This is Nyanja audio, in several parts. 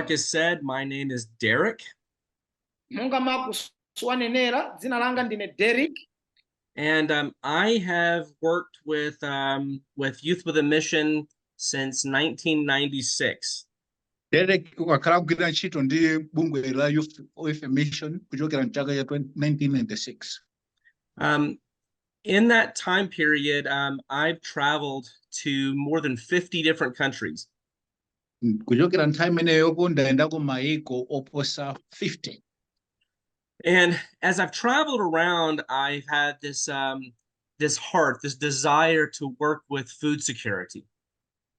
Marcus said, my name is Derek. Monga Marcus wanenera, dzina langa ndine Derek. And I have worked with Youth with a Mission since 1996. Derek wakhala kugwira ntchito ndi bungwe la Youth with a Mission kuchokera mchaka ya 1996. In that time period, I've traveled to more than 50 different countries. Kuchokera nthawi imeneyo ndaenda ku maiko oposa 50. And as I've traveled around, I've had this heart, this desire to work with food security.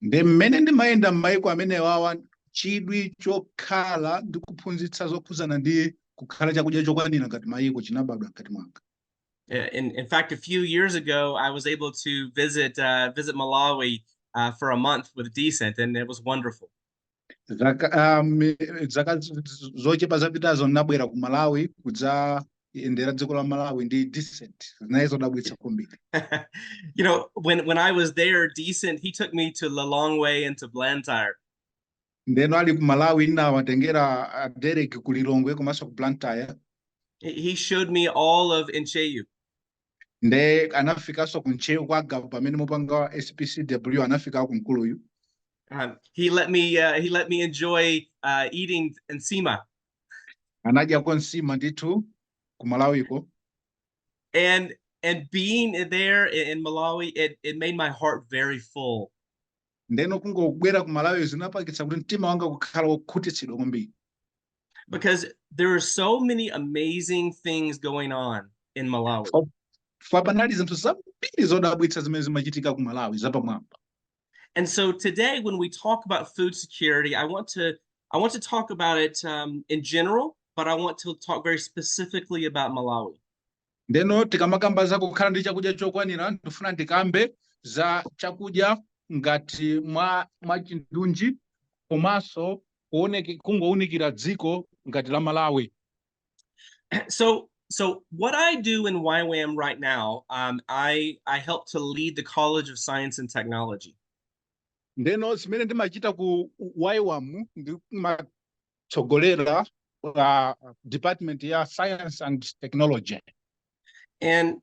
Mmene ndimayenda m'maiko amenewawa chidwi chokhala ndi kuphunzitsa zokhuzana ndi kukhala chakudya chokwanira ngati maiko chinabadwa ngati mwanga. In fact, a few years ago, I was able to visit Malawi for a month with Decent, and it was wonderful. Zaka zochepa zapitazo ndabwera ku Malawi kudzayendera dziko la Malawi ndi Decent. Nazo dabwitsa kwambiri. You know, when I was there, Decent, he took me to Lilongwe and to Blantyre. Ndeno ali ku Malawi nawatengera Derek ku Lilongwe komanso ku Blantyre. He showed me all of Ncheyu. Nde anafikaso ku Ncheyu kwa gavu pamene mupanga SPCW anafika ku Nkuluyu. He let me enjoy eating nsima. Anadya kwa nsima ndithu ku Malawi ko. And being there in Malawi, it made my heart very full. Ndeno kungobwera ku Malawi zinapakitsa kuti mtima wanga kukhala wokhutitsidwa kwambiri. Because there are so many amazing things going on in Malawi. Panali zinthu zambiri zodabwitsa zimene zimachitika ku Malawi zapamwamba. And so today, when we talk about food security, I want to talk about it in general, but I want to talk very specifically about Malawi. Ndeno tikamakamba za kukhala ndi chakudya chokwanira ndifuna ndikambe za chakudya ngati mwa chindunji komanso kungowunikira dziko ngati la Malawi. So what I do in YWAM right now, I help to lead the College of Science and Technology. Ndeno zimene ndimachita ku YWAM ndimatsogolera Department ya Science and Technology. And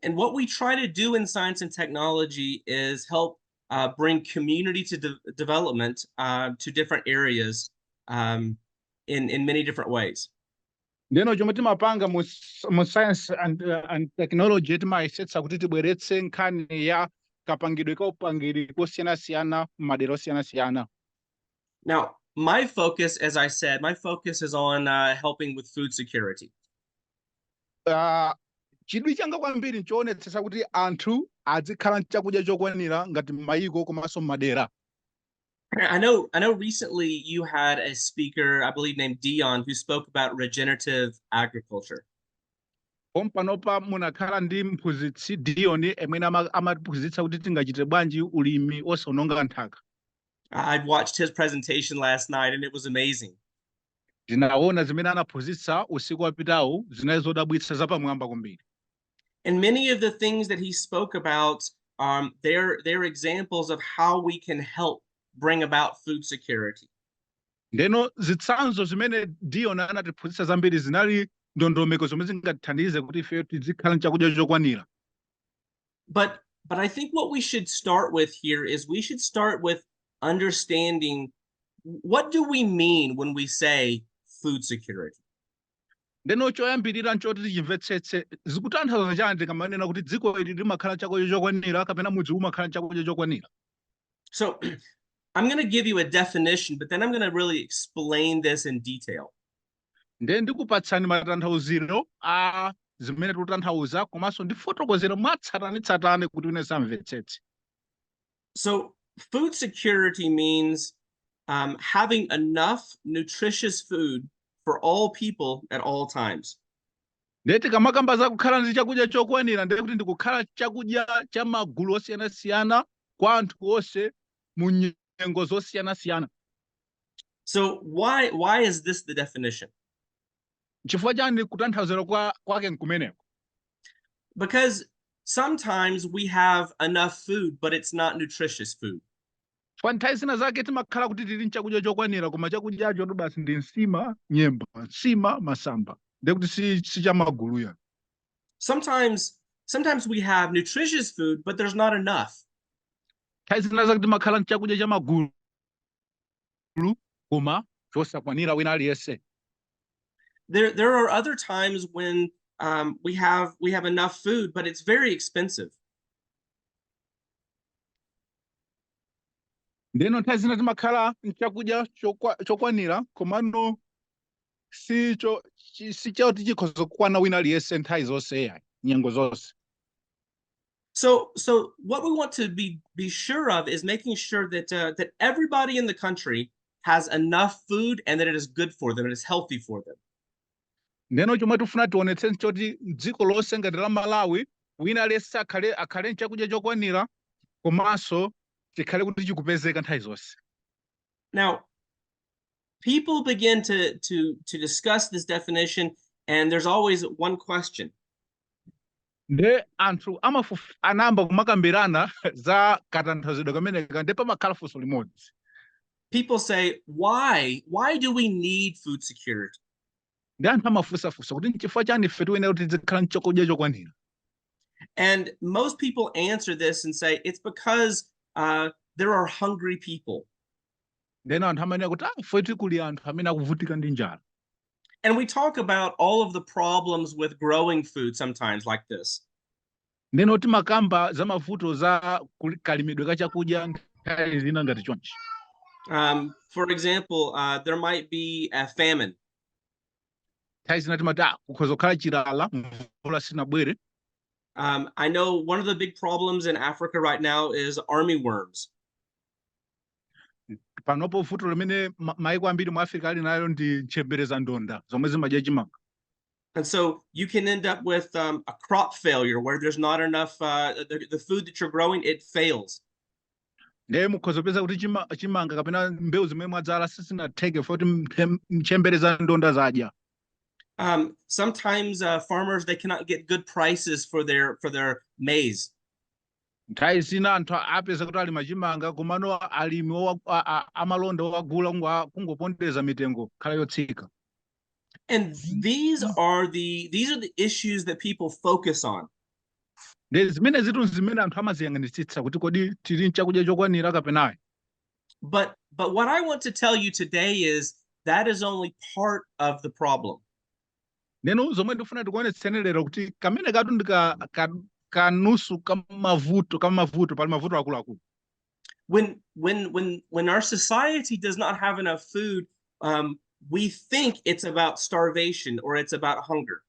what we try to do in science and technology is help bring community to development to different areas in many different ways. Ndeno chomwe timapanga mu science and technology timayesetsa kuti tibweretse nkhani ya kapangidwe ka upangiri kosiyanasiyana madera osiyanasiyana. Now, my focus, as I said, my focus is on helping with food security. Chidwi changa kwambiri nchoonetsetsa kuti anthu azikhala chakudya chokwanira ngati maiko komanso madera. I know recently you had a speaker, I believe named Dion, who spoke about regenerative agriculture. Panopa munakhala ndi mphunzitsi Dion emene amaphunzitsa kuti tingachite bwanji ulimi osononga nthaka. I watched his presentation last night and it was amazing. Ndinaona zimene anaphunzitsa usiku wapitawu zinali zodabwitsa zapamwamba kwambiri. And many of the things that he spoke about, they're examples of how we can help bring about food security. Ndeno zitsanzo zimene Dion anatiphunzitsa zambiri zinali ndondomeko zomwe zingatithandize kuti ife tizikhala chakudya chokwanira. But I think what we should start with here is we should start with understanding what do we mean when we say food security. Ndeno choyambirira nchoti tichimvetsetse zikutanthauza chani tikamanena kuti dziko ili limakhala chakudya chokwanira kapena mudzi umakhala chakudya chokwanira. So I'm going to give you a definition, but then I'm going to really explain this in detail. Ndiye ndikupatsani matanthauziro a zimene tikutanthauza komanso ndifotokozera mwatsatanetsatane kuti une samvetsetse. So food security means having enough nutritious food for all people at all times. Ndiye tikamakamba za kukhala ndi chakudya chokwanira ndiye kuti ndikukhala chakudya cha magulu osiyanasiyana kwa anthu onse mu nyengo zosiyanasiyana. So why is this the definition? Chifukwa chani kutanthauzira kwake nkumeneko? Because sometimes we have enough food, but it's not nutritious food. Chifukwa nthawi zina zake timakhala kuti tili nchakudya chokwanira koma chakudyacho basi ndi nsima, nyemba, nsima, masamba. Ndiye kuti si chamagulu ya. Sometimes we have nutritious food, but there's not enough. Nthawi zina zake timakhala nchakudya chamagulu koma chosakwanira wina aliyense. There are other times when we have enough food, but it's very expensive. Ndeno nthawi zina timakhala nchakudya chokwanira komano si choti chikhoza kukwana wina aliyense nthawi zonse nyengo zonse. So what we want to be sure of is making sure that that everybody in the country has enough food and that it is good for them, it is healthy for them. Ndeno chomwe tifuna tionetse choti dziko lonse ngati la Malawi wina aliyense akhale nchakudya chokwanira komanso chikhale kuti chikupezeka nthawi zonse. Now, people begin to discuss this definition, and there's always one question. Nde anthu anamba kumakambirana za katanthauzidwe kameneka ndi pamakhala funso limodzi. People say, why do we need food security? Ndi anthu amafunsafunsa kuti nchifukwa chani ife tiyenera kuti tizikhala nchakudya chokwanira. And most people answer this and say it's because there are hungry people. Ndeno anthu amanena kuti ife kuli anthu amene akuvutika ndi njala. And we talk about all of the problems with growing food sometimes like this. Ndeno timakamba za mavuto za kalimidwe ka chakudya nthawi zina ngati chonchi. For example, there might be a famine. Nthawi zina timati kukhoza kukhala chilala mvula sinabwere. I know one of the big problems in Africa right now is army worms. Panopo vuto limene maiko ambiri mu Africa ali nayo ndi nchembere za ndonda zomwe zimadya chimanga. And so you can end up with a crop failure where there's not enough, the food that you're growing, it fails. Ndiye mukhoza kupeza kuti chimanga kapena mbewu zimene mwadzala sisinatheke futi nchembere za ndonda zadya. Sometimes farmers, they cannot get good prices for their maize. Nthawi zina anthu apeza kuti alima chimanga komano alimi amalonda owagula kungopondeza mitengo khala yotsika. And these are the issues that people focus on. Ndi zimene zimene anthu amaziyang'anitsitsa kuti kodi tili nchakudya chokwanira kapenayi. But what I want to tell you today is that is only part of the problem. Neno zomwe ndifuna tikuonetseni lero kuti kamene katu ndi kanusu kamavuto pali mavuto akuluakulu. When our society does not have enough food, we think it's about starvation or it's about hunger.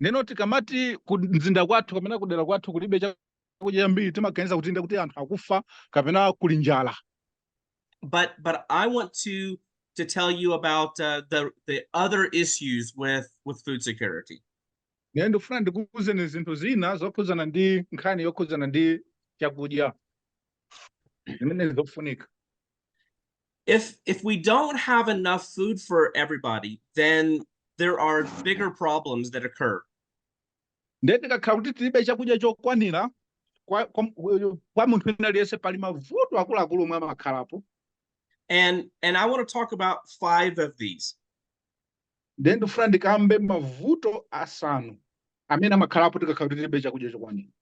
Neno tikamati ku mzinda kwathu kapena kudera kwathu kulibe chakudya mbiri timaganiza kuti anthu akufa kapena kuli njala. But I want to tell you about the other issues with food security. Neno ndifuna ndikuwuzeni zinthu zina zokhudzana ndi nkhani yokhudzana ndi chakudya zimene zofunika. If we don't have enough food for everybody, then there are bigger problems that occur. Ndiye tikakhala kuti tilibe chakudya chokwanira kwa munthu wina aliyense pali mavuto akuluakulu omwe amakhalapo. And I want to talk about 5 of these. Ndiye ndifuna ndikambe mavuto asanu amene amakhalapo tikakhala kuti tilibe chakudya chokwanira.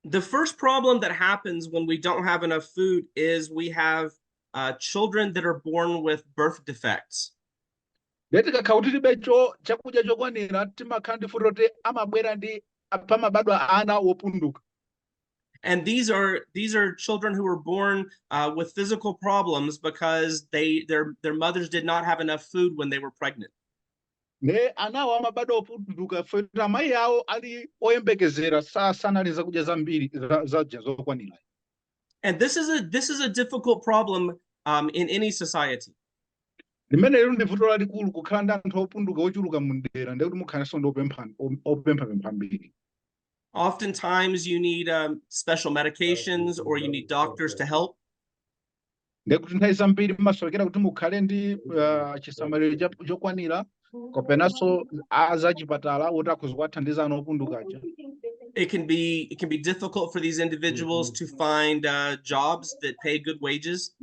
The first problem that happens when we don't have enough food is we have children that are born with birth defects. Ndiye tikakhala kuti tilibe chakudya chokwanira timakhala ndi vuto kuti amabwera ndi pamabadwa ana wopunduka. And these are children who were born with physical problems because their mothers did not have enough food when they were pregnant. Ne anawo amabadwa opunduka futi amayi awo ali oyembekezera sanali zakudya zambiri zadya zokwanira. And this is a difficult problem in any society. Limene lero ndi vuto lalikulu kukhala ndi anthu opunduka ochuluka mundera ndiye kuti mukhalanso ndi opempha mbiri. Oftentimes you need special medications or you need doctors to help. Ndiye kuti nthawi zambiri mumasowekera kuti mukhale ndi chisamaliro chokwanira kapenanso azachipatala woti akhoza kuwathandiza ana opundukaja. It can be difficult for these individuals to find jobs that pay good wages.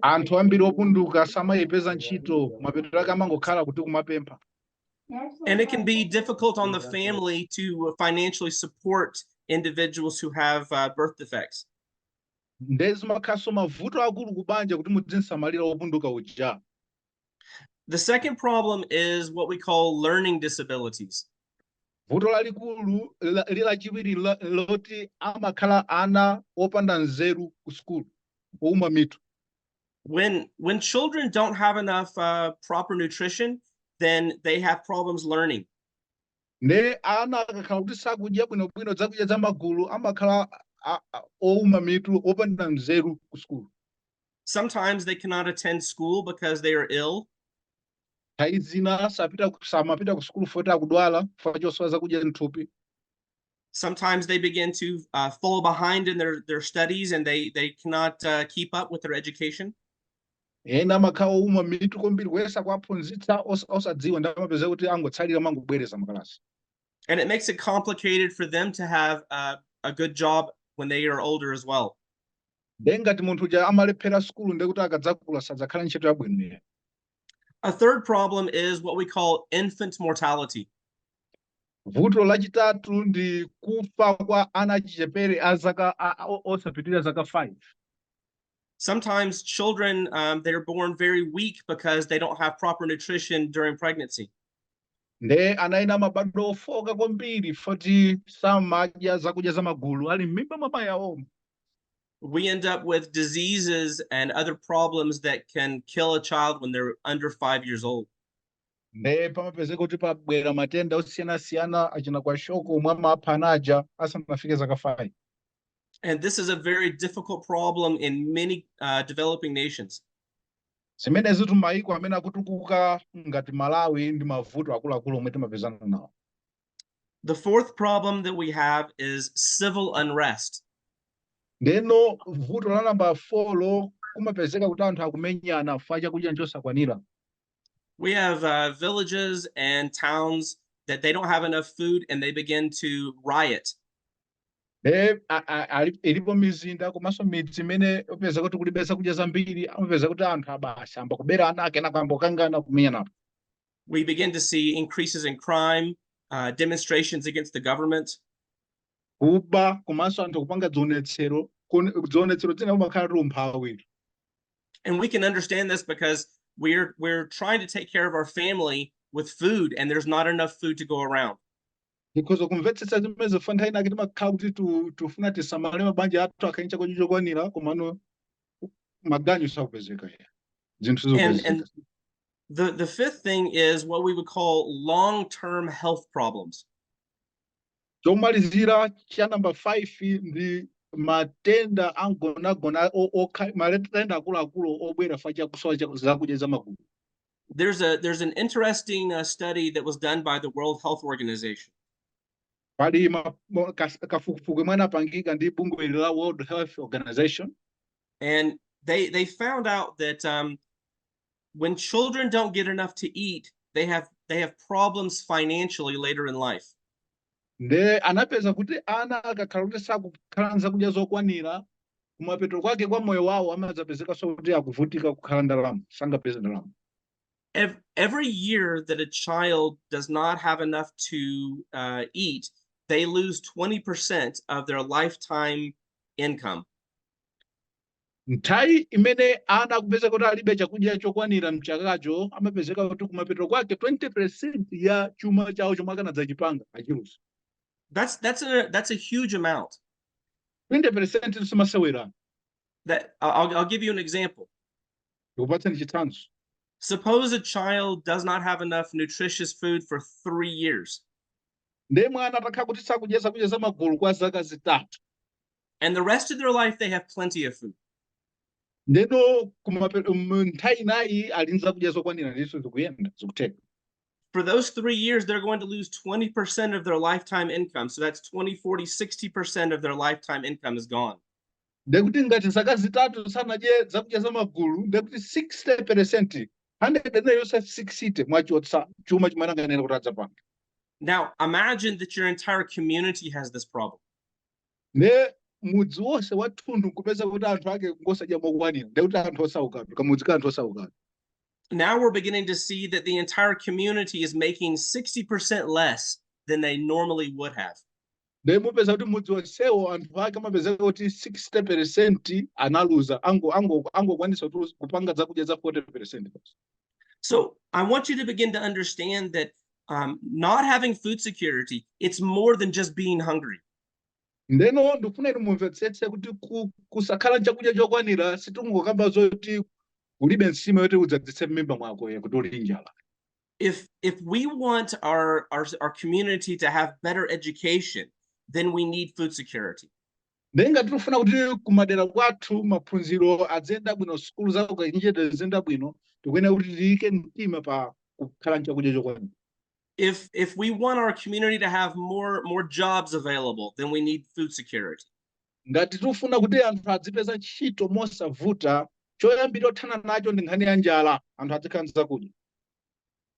Anthu ambiri opunduka samayepeza ntchito mapeto ake amangokhala kuti kumapempha. And it can be difficult on the family to financially support individuals who have birth defects. Ndezi makhaso mavuto akulu kubanja kuti muzinsamalira opunduka uja. The second problem is what we call learning disabilities. Vuto lalikulu lachiwiri loti amakhala ana opanda nzeru ku school ouma mitu. When children don't have enough proper nutrition, then they have problems learning. Ne ana akakhala kuti sakudya bwinobwino zakudya za magulu amakhala ouma mitu opanda nzeru ku school. Sometimes they cannot attend school because they are ill. Nthawi zina samapita ku school foti akudwala chifukwa chosowa zakudya nthupi. Sometimes they begin to fall behind in their studies and they cannot keep up with their education. Ena amakhala ouma mitu kwambiri kuyesa kuaphunzitsa osadziwa ndamapeza kuti angotsalira mangobwereza makalasi. And it makes it complicated for them to have a good job when they are older as well. Ngati munthu uja amalephera school ndekuti akadzakula sadzakhala ntchito yabwino. A third problem is what we call infant mortality. Vuto lachitatu ndi kufa kwa ana achichepere azaka osapitirira zaka 5. Sometimes children, they're born very weak because they don't have proper nutrition during pregnancy. Nde ana ena amabadwa ofoka kwambiri foti samadya zakudya za magulu ali m'mimba mwa amayi awo. We end up with diseases and other problems that can kill a child when they're under 5 years old. Nde pamapezeka kuti pabwera matenda osiyanasiyana achina kwa shoko omwe amapha ana aja asanafike zaka 5. And this is a very difficult problem in many developing nations. Zimenezi tumayiko amene akutukuka ngati Malawi ndi mavuto akuluakulu omwe timapezana nawo. The fourth problem that we have is civil unrest. Ndeno vuto la namba 4 lo kumapezeka kuti anthu akumenyana chifukwa chakudya chosakwanira. We have villages and towns that they don't have enough food and they begin to riot. Ilipo mizinda komanso midzi imene upeza kuti kulibe zakudya zambiri amapeza kuti anthu abasa amba kubera ana ake nakambokangana kumenyana. We begin to see increases in crime, demonstrations against the government. Kuba komanso anthu kupanga dzionetsero dzina umakhala umphawi. And we can understand this because we're trying to take care of our family with food and there's not enough food to go around. Because kumvetsetsa zimene zifana ina kuti makhala kuti tufuna tisamale mabanja athu akaincha kwa chokwanira komano maganyu sakupezeka zinthu zokupezeka. And the fifth thing is what we would call long-term health problems. Chomalizira cha number 5 ndi matenda angonagona matenda akuluakulu obwera chifukwa cha kusowa zakudya za magulu. There's an interesting study that was done by the World Health Organization. Pali kafukufuku imene apangika ndi bungwe la World Health Organization. And they found out that when children don't get enough to eat, they have problems financially later in life. Nde anapeza kuti ana akakhala kuti sakukhala zakudya zokwanira kumapeto kwake kwa moyo wawo amadzapezeka kuti akuvutika kukhala ndalama sangapeze ndalama. Every year that a child does not have enough to eat, they lose 20% of their lifetime income. Nthawi imene ana akupeza kuti alibe chakudya chokwanira mchakacho amapezeka kuti kumapeto kwake 20% ya chuma chawo chomwe akanadzachipanga achilusa. That's a huge amount. 20% simasewera. That I'll give you an example. Ndikupatseni chitsanzo. Suppose a child does not have enough nutritious food for 3 years. Nde mwana atakhala kuti sakudya zakudya za magulu kwa zaka zitatu. And the rest of their life they have plenty of food. Ndeno kumapeto nthawi inayi ali ndi zakudya zokwanira ndizo zikuyenda zikuteka. For those 3 years, they're going to lose 20% of their lifetime income. So that's 20, 40, 60% of their lifetime income is gone. Ndekuti ngati zaka zitatu sanadye zakudya za magulu ndekuti 60%, 100 yonse 60 mwachotsa chuma chimene anganena kuti adzapanga. Now, imagine that your entire community has this problem. Ne mudzi wonse wathunthu kupeza kuti anthu ake ngosadya mokwanira ndekuti anthu osaukatu kamudzi ka anthu osaukatu. Now we're beginning to see that the entire community is making 60% less than they normally would have. Ne mupeza kuti mudzi wonsewo anthu ake amapeza kuti 60% analuza angokwanisa kupanga zakudya za 40%. So I want you to begin to understand that not having food security, it's more than just being hungry. Ndeno ndifuna inu mumvetsetse kuti kusakhala chakudya chokwanira sitingokamba zoti ulibe nsima yoti udzadzitse m'mimba mwako kuti uli njala. If we want our community to have better education, then we need food security. Ndenga tikufuna kuti kumadera kwathu maphunziro adzenda bwino, sikulu za ukachenjede zenda bwino, tikuyenera kuti tiyike mtima pa kukhala chakudya chokwanira. If we want our community to have more jobs available, then we need food security. Ngati tikufuna kuti anthu adzipeza ntchito mosavuta, choyambira othana nacho ndi nkhani ya njala, anthu adzikhala ndi zakudya.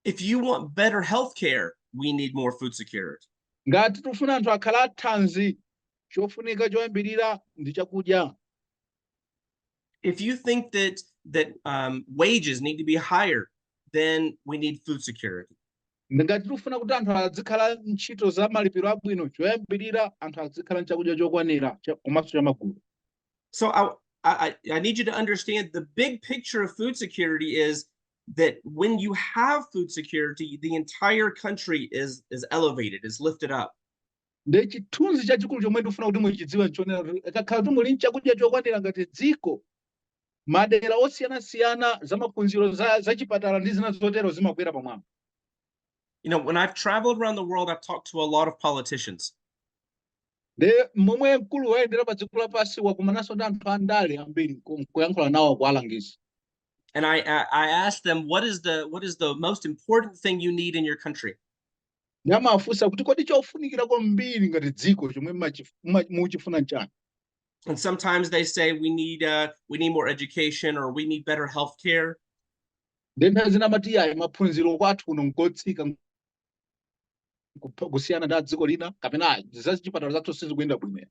If you want better healthcare, we need more food security. Ngati tikufuna anthu akhala athanzi, chofunika choyambirira ndi chakudya. If you think that wages need to be higher, then we need food security. Ngati tikufuna kuti anthu adzikhala ntchito za malipiro abwino, choyambirira anthu adzikhala nchakudya chokwanira komanso cha magulu. So I need you to understand the big picture of food security is that when you have food security, the entire country is elevated, is lifted up. Nde chithunzi chachikulu chomwe ndifuna kuti muchidziwe nchonera ikakhala kuti muli nchakudya chokwanira ngati dziko, madera osiyanasiyana za maphunziro za chipatala ndi zina zotero zimakwera pamwamba. You know, when I've traveled around the world, I've talked to a lot of politicians. Nde momwe mkulu wayendera pa dziko lapansi wakumananso ndi anthu andale ambiri kuyankhula nawo kuwalangiza. And I asked them, what is the most important thing you need in your country? Ndamafunsa kuti kodi chofunikira kwambiri ngati dziko chomwe muchifuna nchani. And sometimes they say we need more education or we need better healthcare. Nde nthawi zina amati ayi maphunziro kwathu kuno nkotsika kusiyana ndi dziko lina kapena za chipatala zathu sizikuyenda bwino.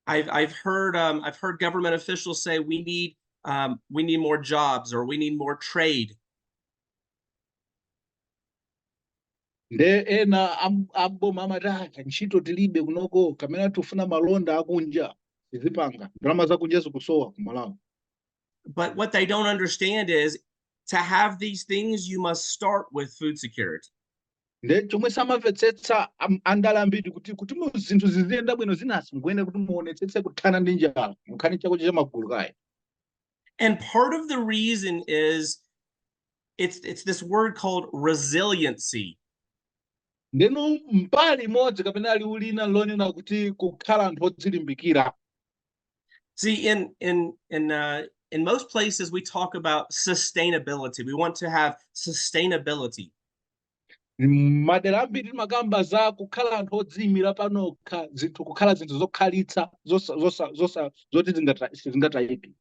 I've heard government officials say we need more jobs or we need more trade. Nde ena aboma amati ntchito tilibe kunoko kamene tufuna malonda akunja tizipanga ndalama zakunja zikusowa ku Malawi. But what they don't understand is to have these things, you must start with food security. Nde chomwe samamvetsetsa andale ambiri kuti mu zinthu ziziyenda bwino zinasi mukuyenera kuti muonetsetse kuthana ndi njala mukhani chakudya cha magulu kaya. And part of the reason is it's this word called resiliency. Ndeno mbali imodzi kapena liwu lina lonena kuti kukhala anthu odzilimbikira. See, in most places we talk about sustainability. We want to have sustainability. Madera ambiri timakamba za kukhala anthu odziyimira panokha, zinthu kukhala zinthu zokhalitsa zoti zingatayike.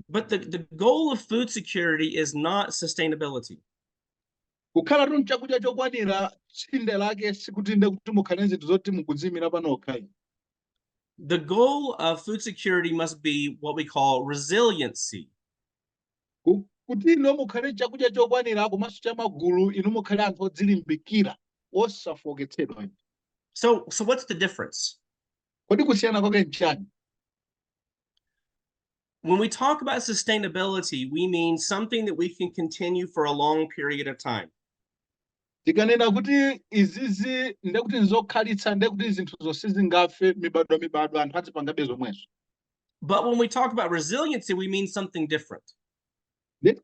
But the goal of food security is not sustainability. Kukhala tu chakudya chokwanira tsinde lake sikuti nde kuti mukhale zinthu zoti mukudziyimira panokha. The goal of food security must be what we call resiliency. Kuti ino mukhale chakudya chokwanira komanso cha magulu ino mukhale anthu odzilimbikira osafoketsedwa. So what's the difference? Kodi kusiyana kwake nchani? When we talk about sustainability, we mean something that we can continue for a long period of time. Tikanena kuti izizi ndekuti nzokhalitsa ndekuti zinthu zonse zingafe mibadwa anthu azipangabe zomwezo. But when we talk about resiliency, we mean something different.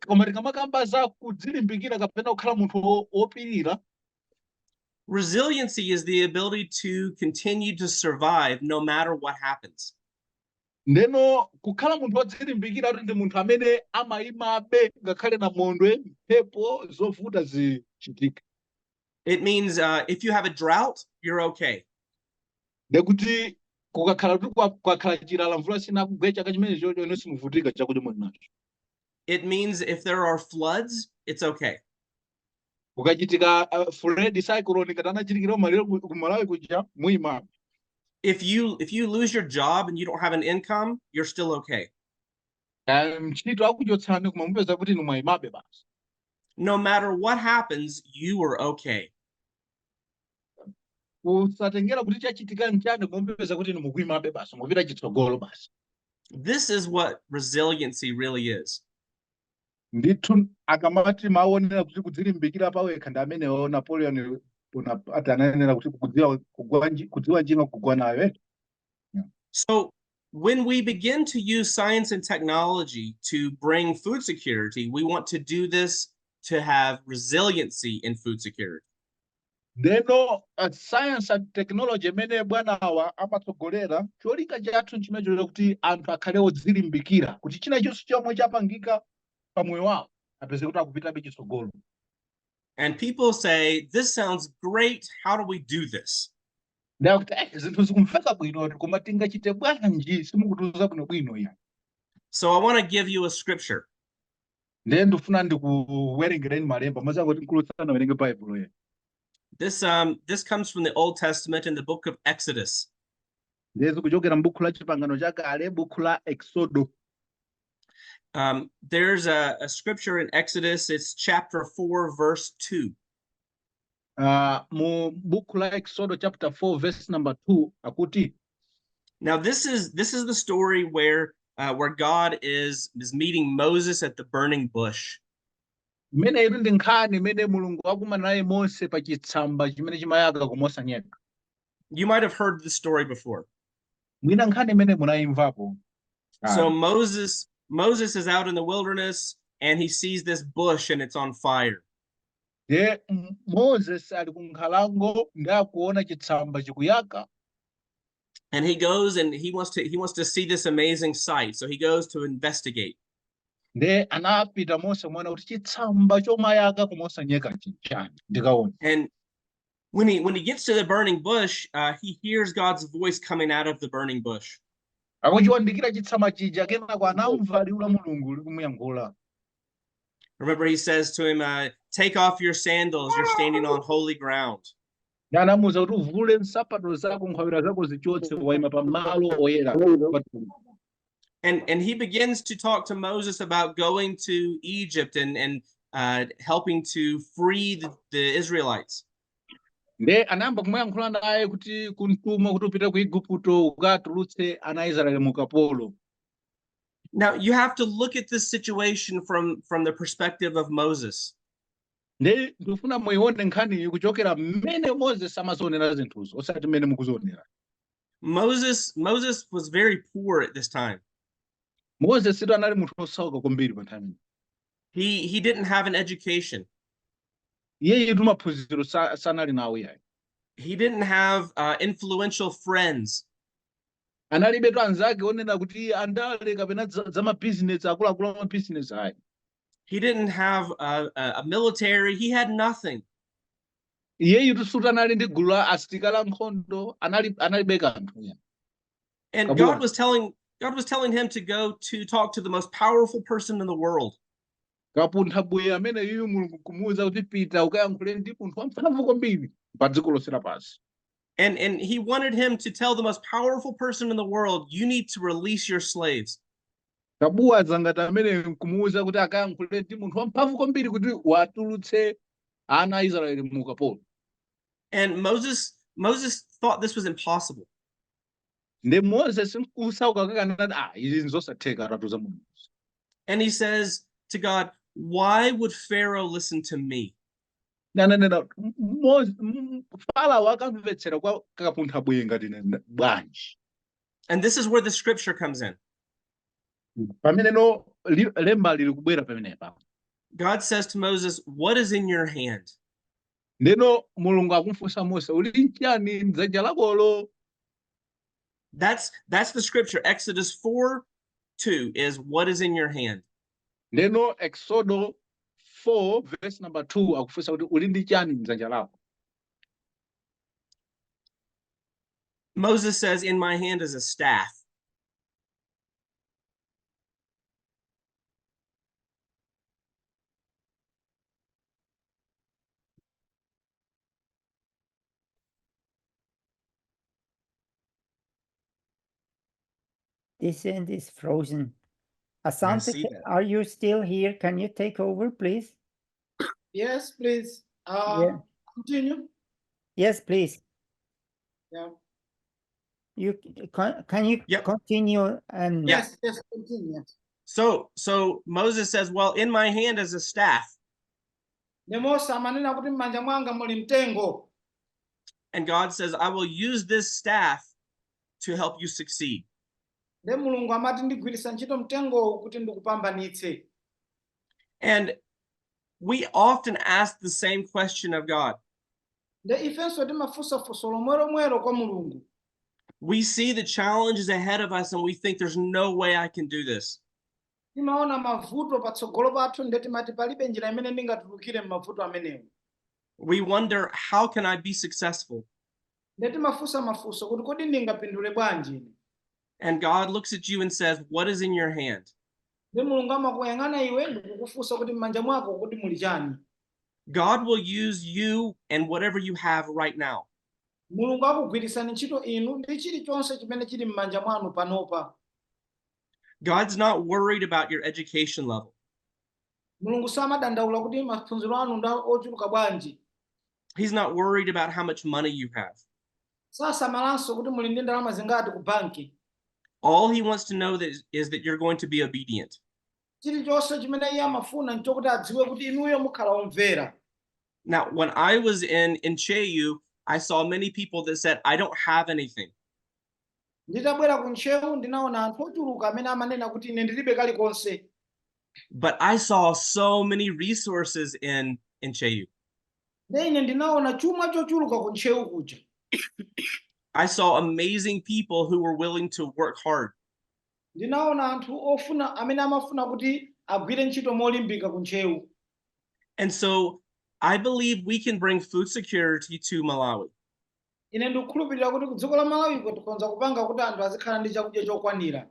Koma tikamakamba za kudzilimbikira kapena kukhala munthu wopirira. Resiliency is the ability to continue to survive no matter what happens. Ndeno kukhala munthu wodzilimbikira kuti ndi munthu amene amayimabe ngakhale na mondwe mphepo zovuta zichitika. It means if you have a drought, you're okay. Ndekuti kukakhala kuti kwakhala chilala mvula sina kugwa chaka chimene chocho ino simuvutika chakudya muli nacho. It means if there are floods, it's okay. kukachitika flood cyclone ngati anachitikira maliro ku Malawi kuja muima. If you lose your job and you don't have an income, you're still okay. Mchito akuchotsani koma mupeza kuti inu mwayimabe basi. No matter what happens, you are okay. Usatengera kuti chachitika nchani koma mupeza kuti inu mukuyimabe basi, mupita chitsogolo basi. This is what resiliency really is. Ndithu akamati maonera kuti kudzilimbikira pawekha ndi amenewo Napoleon atanenera kuti kudziwa njinga kugwa nayo. So when we begin to use science and technology to bring food security, we want to do this to have resiliency in food security. Ndeno science and technology imene bwanawa amatsogolera cholinga chathu chimene kuti anthu akhale odzilimbikira kuti china chonse chomwe chapangika pamoyo wawo apeze kuti akupitabe chitsogolo. And people say, this sounds great. How do we do this? Zinthu zikumveka bwino koma tingachite bwanji simukutiuza bwino ya. So I want to give you a scripture. Ndiye ndifuna ndikuwerengereni malemba maza kuti nkulutsana werenge Bible ye. This comes from the Old Testament in the book of Exodus. Ndiye kuchokera m'buku la chipangano chakale buku la Exodo. There's a scripture in Exodus. It's chapter 4, verse 2. Mu buku la Exodo chapter 4 verse number 2 akuti. Now this is the story where God is meeting Moses at the burning bush. Mene iru ndi nkhani mene Mulungu akumana naye Mose pa chitsamba chimene chimayaka kumosa nyeka. You might have heard the story before. Mwina nkhani mene munayimvapo. So Moses is out in the wilderness and he sees this bush and it's on fire. Ye Moses ali ku nkhalango ndi akuona chitsamba chikuyaka. And he goes and he wants to see this amazing sight. So he goes to investigate. Nde anapita Mose mwana kuti chitsamba chomayaka kumosa nyeka chinchani ndikaona. And when he gets to the burning bush, he hears God's voice coming out of the burning bush. Akuchiwandikira chitsamba chija kenako anamva liwu la Mulungu likumuyankhula. Remember, he says to him, take off your sandals, you're standing on holy ground. Anamuza kuti uvule nsapato zako nkhwawira zako zichotse wayima pa malo oyera. And he begins to talk to Moses about going to Egypt and helping to free the Israelites. Nde anayamba kumuyankhula naye kuti kuntuma kuti upite ku Igupto ukatulutse ana Israeli mu ukapolo. Now you have to look at this situation from the perspective of Moses. Nde ndifuna muione nkhani kuchokera mmene Moses amazionera zinthuzo osati mmene mukuzionera. Moses was very poor at this time. Moses ndo anali munthu osauka kwambiri pa nthawi. He didn't have an education. Yeye maphunziro sanali nawo yayi. He didn't have influential friends. Analibetu anzake onena kuti andale kapena za mabusiness akuluakulu ama business ayi. He didn't have a military. He had nothing. Yeye tusuta anali ndi gulu la asilikali ankhondo analibe kanthu. And God was telling him to go to talk to the most powerful person in the world. Kapuntha bwe amene iyu Mulungu kumuwuza kuti pita ukayankhule ndi munthu wamphamvu kwambiri pa dziko lonse lapansi. And he wanted him to tell the most powerful person in the world, you need to release your slaves. Kabuwaza ngati amene kumuwuza kuti akayankhule ndi munthu wamphamvu kwambiri kuti watulutse ana Israeli mu ukapolo. And Moses thought this was impossible. Nde Moses nkusauka kakanena izi nzosatheka ratu za Mulungu. And he says to God, why would Pharaoh listen to me? Nananena Farao akamvetsera kwa kapuntha bwe ngati bwanji. And this is where the scripture comes in. Pamene no lemba lili kubwera pamenepa. God says to Moses, what is in your hand? Ndeno Mulungu akumfunsa Mose uli nchani m'dzanja lakolo. That's the scripture. Exodus 4:2 is what is in your hand. Ndeno Exodo 4 verse number 2 akufunsa kuti uli ndi chani m'dzanja lako. Moses says, in my hand is a staff. This end is frozen. I Asante, see that. are you still here? Can you take over, please? Yes, please. Yeah. Continue. Yes, please. Yeah. You can you Yep. continue and Yeah. Yes, continue. So Moses says, well, in my hand is a staff. Mose amanena kuti m'manja mwanga muli mtengo. And God says, I will use this staff to help you succeed. Nde Mulungu amati ndigwiritsa ntchito mtengowu kuti ndikupambanitse. And we often ask the same question of God. Nde ifenso timafunsa funso lomweromwero kwa Mulungu. We see the challenges ahead of us and we think there's no way I can do this. Timaona mavuto patsogolo pathu nde timati palibe njira imene ndingatulukire m'mavuto amenewo. We wonder, how can I be successful? Nde timafunsa mafunso kuti kodi ndingapindule bwanji. And God looks at you and says, what is in your hand? Nde Mulungu amakuyang'ana iwe ndikukufunsa kuti m'manja mwako kuti muli chani. God will use you and whatever you have right now. Mulungu akugwiritsani ntchito inu ndi chilichonse chimene chili m'manja mwanu panopa. God's not worried about your education level. Mulungu samadandaula kuti maphunziro anu ndi ochuluka bwanji. He's not worried about how much money you have. Sasamalanso kuti muli ndi ndalama zingati ku banki. All he wants to know is that you're going to be obedient. Chilichonse chimene iye amafuna nchokuti adziwe kuti inuyo mukhala omvera. Now, when I was in Cheyu, I saw many people that said, I don't have anything. Nditabwera ku Nchewu ndinaona anthu ochuluka amene amanena kuti ine ndilibe kalikonse. But I saw so many resources in Cheyu. Nde ine ndinaona chuma chochuluka ku Nchewu kuja. I saw amazing people who were willing to work hard. Ndinaona anthu amene amafuna kuti agwire ntchito molimbika ku Nchewu. And so I believe we can bring food security to Malawi. Ine ndikukhulupirira kuti ku dziko la Malawi tikonza kupanga kuti anthu azikhala ndi chakudya chokwanira.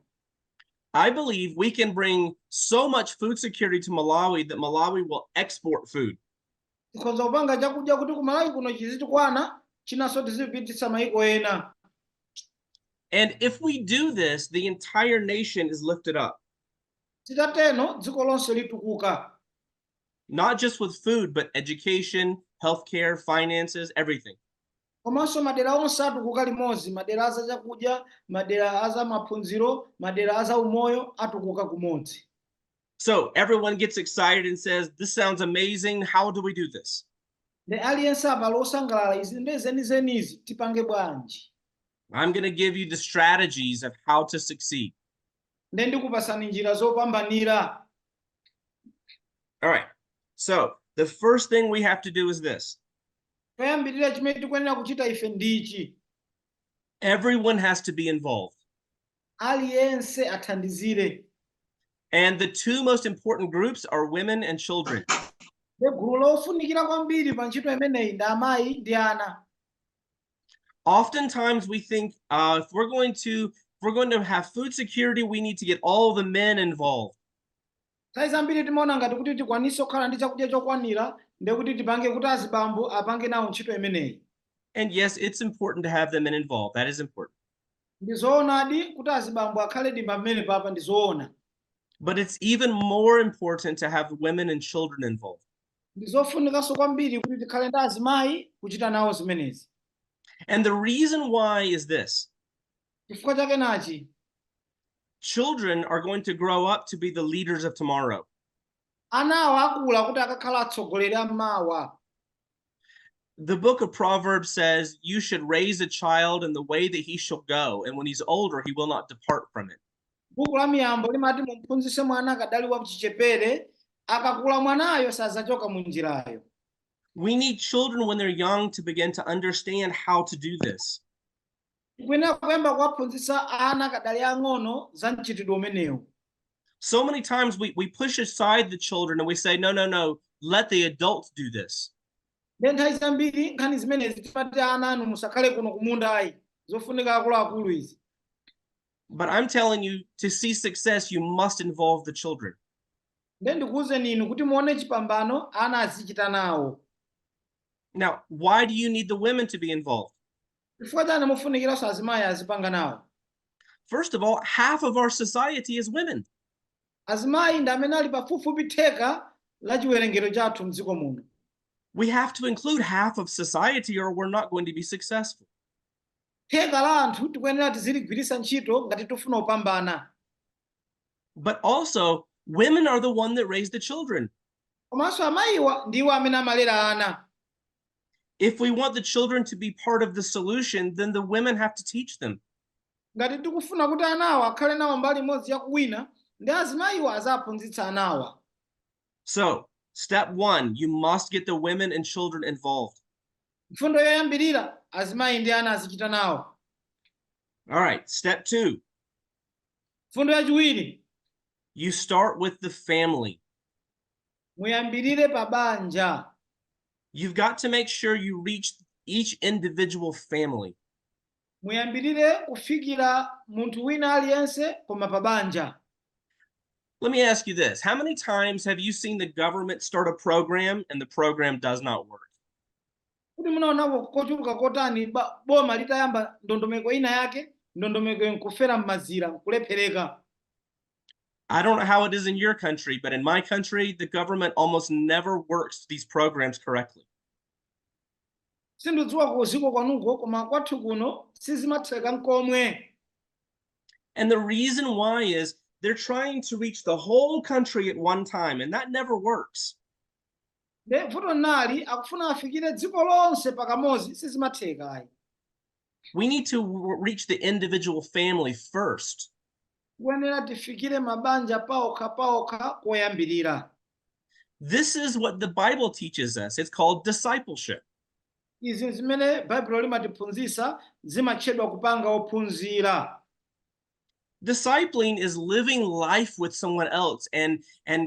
I believe we can bring so much food security to Malawi that Malawi will export food. Tikonza kupanga chakudya kuti ku Malawi kuno chizitikwana chinanso tizipititsa mayiko ena. And if we do this, the entire nation is lifted up. Titateno dziko lonse litukuka. Not just with food, but education, healthcare, finances, everything. Komanso madera onse atukuka limodzi, madera aza chakudya, madera aza maphunziro, madera aza umoyo atukuka kumodzi. So everyone gets excited and says, this sounds amazing. How do we do this? Ne aliyense abale osangalala izi ndi zenizenizi tipange bwanji. I'm going to give you the strategies of how to succeed. Nde ndikupasani njira zopambanira. All right. So the first thing we have to do is this. Choyambirira chimene tikuyenera kuchita ife ndichi. Everyone has to be involved. Aliyense athandizire. And the two most important groups are women and children. Ne gulu lofunikira kwambiri pa ntchito imeneyi ndi amayi ndi ana. Oftentimes we think if we're going to have food security, we need to get all the men involved. Nthawi zambiri timaona ngati kuti tikwanise kukhala ndi chakudya chokwanira ndi kuti tipange kuti azibambo apange nawo ntchito imeneyi. And yes, it's important to have the men involved. That is important. Ndi zoonadi kuti azibambo akhale dimba mmene papa ndi zoona. But it's even more important to have women and children involved. Ndi zofunikanso kwambiri kuti tikhale ndi azimayi kuchita nawo zimenezi. And the reason why is this. Chifukwa chake nachi. Children are going to grow up to be the leaders of tomorrow. Anawo akula kuti akakhala atsogoleri ammawa. The book of Proverbs says you should raise a child in the way that he shall go, and when he's older, he will not depart from it. Buku la miyambo limati mumphunzitse mwana akadali wa chichepere, akakula mwanayo sazachoka mu njirayo. We need children when they're young to begin to understand how to do this. Kwina kuyamba kuwaphunzitsa ana akadali ang'ono za mchitidwe umenewu. So many times we push aside the children and we say, no, let the adults do this. Ndi nthawi zambiri nkhani zimenezi timati ana anu musakhale kuno kumunda ayi, zofunika akuluakulu izi. But I'm telling you, to see success, you must involve the children. Ndi ndikuwuzeni inu kuti muone chipambano ana azichita nawo. Now, why do you need the women to be involved? Chifukwa chani mufunikiranso azimayi azipanga nawo? first of all, half of our society is women. azimayi ndi amene ali pafupifupi theka la chiwerengero chathu mdziko muno. We have to include half of society or we're not going to be successful. Theka la anthu tikuyenera tiziligwiritsa ntchito ngati tifuna kupambana. But also, women are the one that raise the children. Komanso amayiwa ndiwo amene amalera ana. If we want the children to be part of the solution, then the women have to teach them. Ngati tikufuna kuti anawa akhale nawo mbali imodzi yakuwina, ndi azimayiwa azaphunzitsa anawa. So, step one, you must get the women and children involved. Mfundo yoyambirira azimayi ndi ana azichita nawo. All right, step two, Mfundo yachiwiri, you start with the family. muyambirire pa banja. You've got to make sure you reach each individual family. Muyambirire kufikira munthu wina aliyense koma pa banja. Let me ask you this. How many times have you seen the government start a program and the program does not work? Kuti munaonako kochuluka kotani boma litayamba ndondomeko ina yake, ndondomeko nkufera m'mazira nkulephereka. I don't know how it is in your country, but in my country, the government almost never works these programs correctly. Sindidziwa kuziko kwanuko koma kwathu kuno sizimatheka nkomwe. And the reason why is they're trying to reach the whole country at one time, and that never works. De vuto nali akufuna afikire dziko lonse pakamodzi sizimatheka ayi. We need to reach the individual family first. Kuyenera tifikire mabanja paokha koyambirira. This is what the Bible teaches us. It's called discipleship. Izi zimene Baibulo limatiphunzitsa zimatchedwa kupanga ophunzira. Discipling is living life with someone else and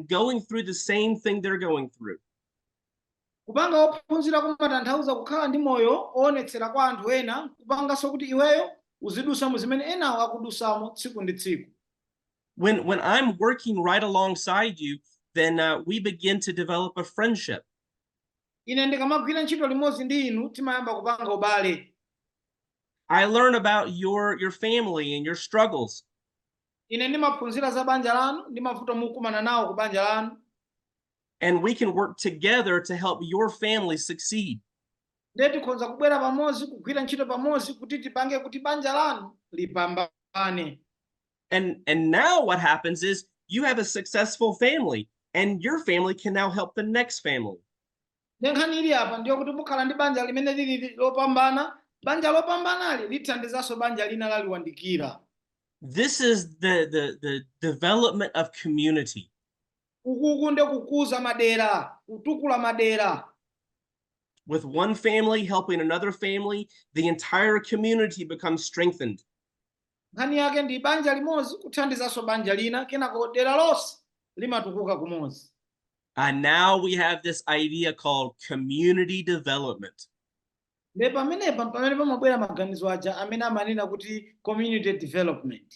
going through the same thing they're going through. Kupanga ophunzira kumatanthauza kukhala ndi moyo oonetsera kwa anthu ena, kupanganso kuti iweyo uzidusa mu zimene enawo akudusamo tsiku ndi tsiku. When I'm working right alongside you, then we begin to develop a friendship. Ine ndikamagwira ntchito limodzi ndi inu timayamba kupanga ubale. I learn about your family and your struggles. Ine ndimaphunzira za banja lanu, ndi mavuto mukumana nawo ku banja lanu. And we can work together to help your family succeed. Ndiye tikhoza kubwera pamodzi kugwira ntchito pamodzi kuti tipange kuti banja lanu lipambane. And now what happens is you have a successful family and your family can now help the next family. Nkhani ili apa ndiyo kuti mukhala ndi banja limene lili lopambana, banja lopambanali lithandizanso banja lina laliwandikira. This is the development of community. Ukuku nde kukuza madera, kutukula madera. With one family helping another family, the entire community becomes strengthened. Nkhani yake ndi banja limodzi kuthandizanso banja lina, kenako dera lonse limatukuka kumodzi. And now we have this idea called community development. Nde pamene pamabwera maganizo aja amene amanena kuti community development.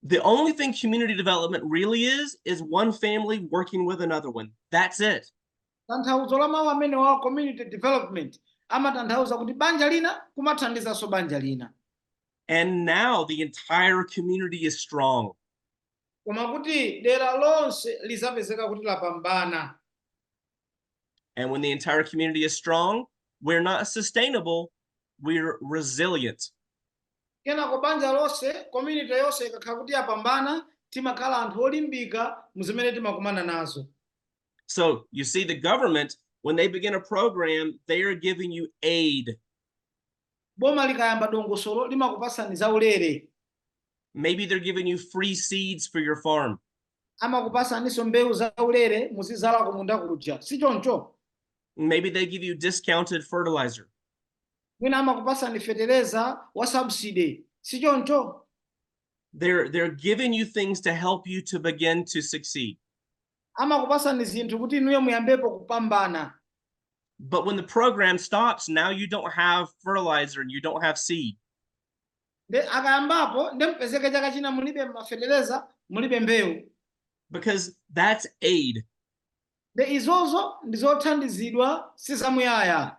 The only thing community development really is one family working with another one. That's it. Tanthauzo la mawu amene wa community development amatanthauza kuti banja lina kumathandizanso banja lina. And now the entire community is strong. Koma kuti dera lonse lizapezeka kuti lapambana. And when the entire community is strong, we're not sustainable, we're resilient. Kenako banja lonse, community yonse ikakhala kuti yapambana, timakhala anthu olimbika mu zimene timakumana nazo. So you see, the government, when they begin a program, they are giving you aid. Boma likayamba dongosolo limakupasani zaulere. Maybe they're giving you free seeds for your farm. Amakupasaniso mbewu zaulere muzizala kumunda kuja. Si choncho. Maybe they give you discounted fertilizer. Mwina amakupasani fetereza wa subsidy. Si choncho. They're giving you things to help you to begin to succeed. Amakupasani zinthu kuti inuyo muyambepo kupambana. But when the program stops, now you don't have fertilizer and you don't have seed. De akayambapo nde mpezeke chaka china mulibe mafetereza, mulibe mbewu. Because that's aid. De izozo ndizothandizidwa sizamuyaya.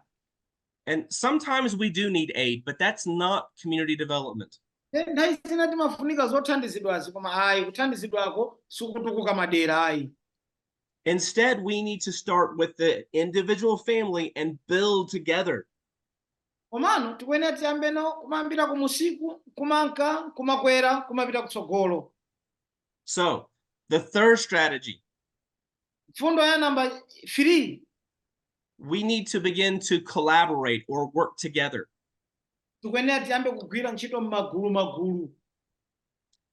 And sometimes we do need aid, but that's not community development. nthawi zina timafunika zothandizidwazi koma ayi kuthandizidwako sikutukuka madera ayi. Instead, we need to start with the individual family and build together. Komano tikuyenera tiyambeno kumayambira kumusiku kumanka kumakwera kumapita kutsogolo. So the third strategy, Fundo ya namba 3, we need to begin to collaborate or work together. tikuyenera tiyambe kugwira ntchito m'magulu.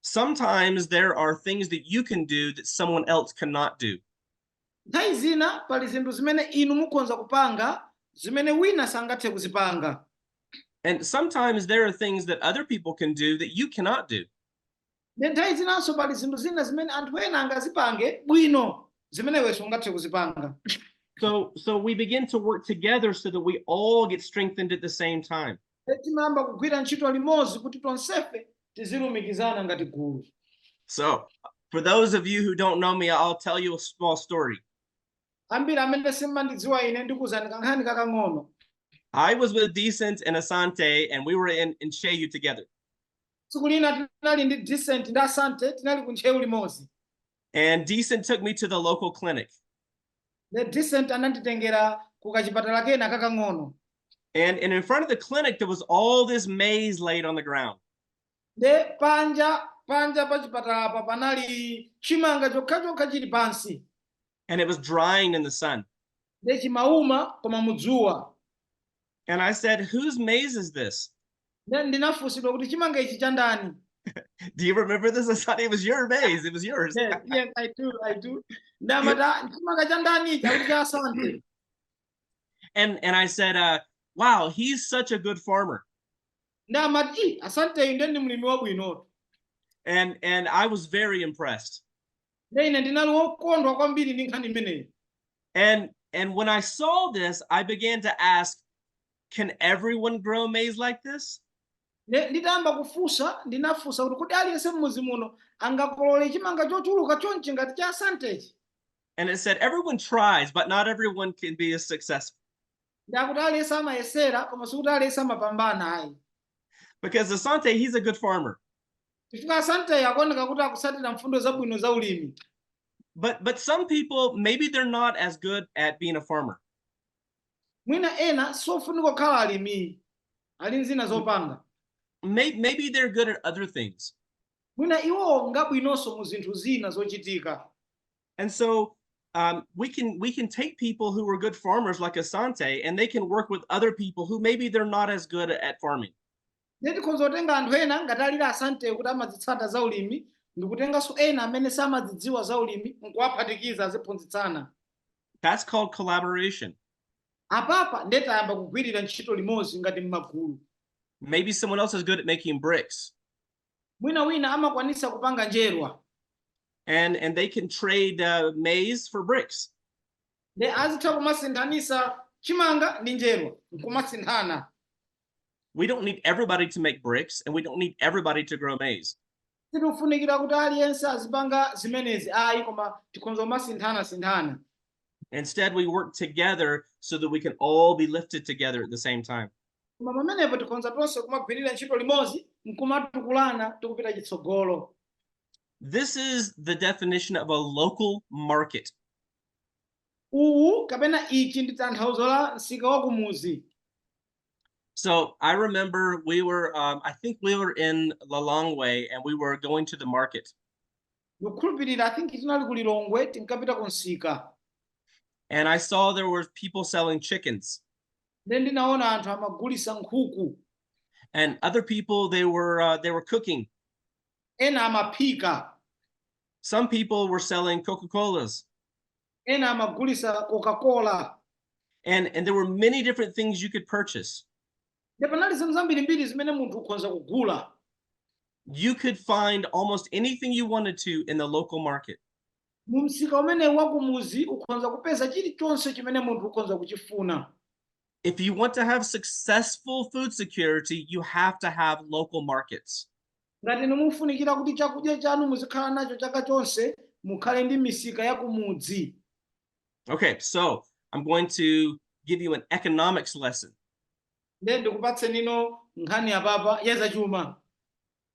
Sometimes there are things that you can do that someone else cannot do. Nthawi zina pali zinthu zimene inu mukonza kupanga zimene wina sangathe kuzipanga. And sometimes there are things that other people can do that you cannot do. Nthawi zinanso pali zinthu zina zimene anthu ena angazipange bwino zimene iwe sungathe kuzipanga. So we begin to work together so that we all get strengthened at the same time. Timayamba kugwira ntchito limodzi kuti tonsefe tizilumikizana ngati gulu. So for those of you who don't know me, I'll tell you a small story. Ambiri amene simmandidziwa ine ndikuwuzani kankhani kakang'ono. I was with Decent and Asante, and we were in Sheyu together. Tsiku lina tinali ndi Decent ndi Asante tinali ku ntcheu limodzi. And Decent took me to the local clinic. The Decent ananditengera ku kachipatala kena kakang'ono. And in front of the clinic, there was all this maize laid on the ground. De panja pa chipatala apa panali chimanga chokha chili pansi. And it was drying in the sun. De chimauma koma mudzuwa. And I said, whose maize is this? Ndinafunsidwa kuti chimanga ichi cha ndani? Do you remember this? Asante, it was your maize. It was yours. Yes, I do. Ndamata chimanga cha ndani ichi akuti cha Asante. And I said, wow, he's such a good farmer. Ndamati Asante yu ndi mlimi wabwino. And I was very impressed. Ine ndinali wokondwa kwambiri ndi nkhani imeneyi. And when I saw this, I began to ask, can everyone grow maize like this? Nditayamba kufunsa, ndinafunsa kuti kodi aliyense m'mudzi muno angakolole chimanga chochuluka chonchi ngati cha Asantechi. And it said, everyone tries, but not everyone can be as successful. Ndakuti aliyense amayesera, koma sikuti aliyense amapambana ayi. Because Asante, he's a good farmer. Chifukwa Asante akuoneka kuti akusatira mfundo zabwino za ulimi. But some people, maybe they're not as good at being a farmer. Mwina ena sofunika kukhala alimi, ali nzina zopanga. Maybe they're good at other things. Mwina iwo ngabwinonso mu zinthu zina zochitika. And so we can take people who are good farmers like Asante, and they can work with other people who maybe they're not as good at farming. Tikhoza kutenga anthu ena ngati alili Asante kuti amazitsata za ulimi, ndikutenganso ena amene samadzidziwa za ulimi nkuwaphatikiza aziphunzitsana. That's called collaboration. Apapa ndetayamba kugwirira ntchito limodzi ngati m'magulu. Maybe someone else is good at making bricks. Mwina wina amakwanisa kupanga njerwa. And they can trade maize for bricks. Ne azitha kumasinthanisa chimanga ndi njerwa, nkumasinthana. We don't need everybody to make bricks, and we don't need everybody to grow maize. Tikufunikira kuti aliyense azipanga zimenezi ayi koma tikhonza kumasinthana. Instead, we work together so that we can all be lifted together at the same time. Koma pamenepo tikhonza tonse kumagwirira ntchito limodzi nkumatukulana tikupita chitsogolo. This is the definition of a local market. Uwu kapena ichi ndi tanthauzo la msika wa kumuzi. So I remember we were, I think we were in Lilongwe, and we were going to the market. Ndikukhulupirira I think tinali ku Lilongwe tinkapita ku msika. And I saw there were people selling chickens. Then ndinaona anthu amagulisa nkhuku. And other people, they were cooking. Ena amaphika. Some people were selling Coca-Colas. Ena amagulisa Coca-Cola. And there were many different things you could purchase. Panali zinthu zambirimbiri zimene munthu ukhonza kugula. You could find almost anything you wanted to in the local market. Mu msika umene wa kumuzi ukhonza kupeza chilichonse chimene munthu ukhonza kuchifuna. If you want to have successful food security, you have to have local markets. Ngati mufunikira kuti chakudya chanu muzikhala nacho chaka chonse, mukhale ndi misika ya kumudzi. Okay, so I'm going to give you an economics lesson. Then ndikupatse nino nkhani yapapa ya zachuma.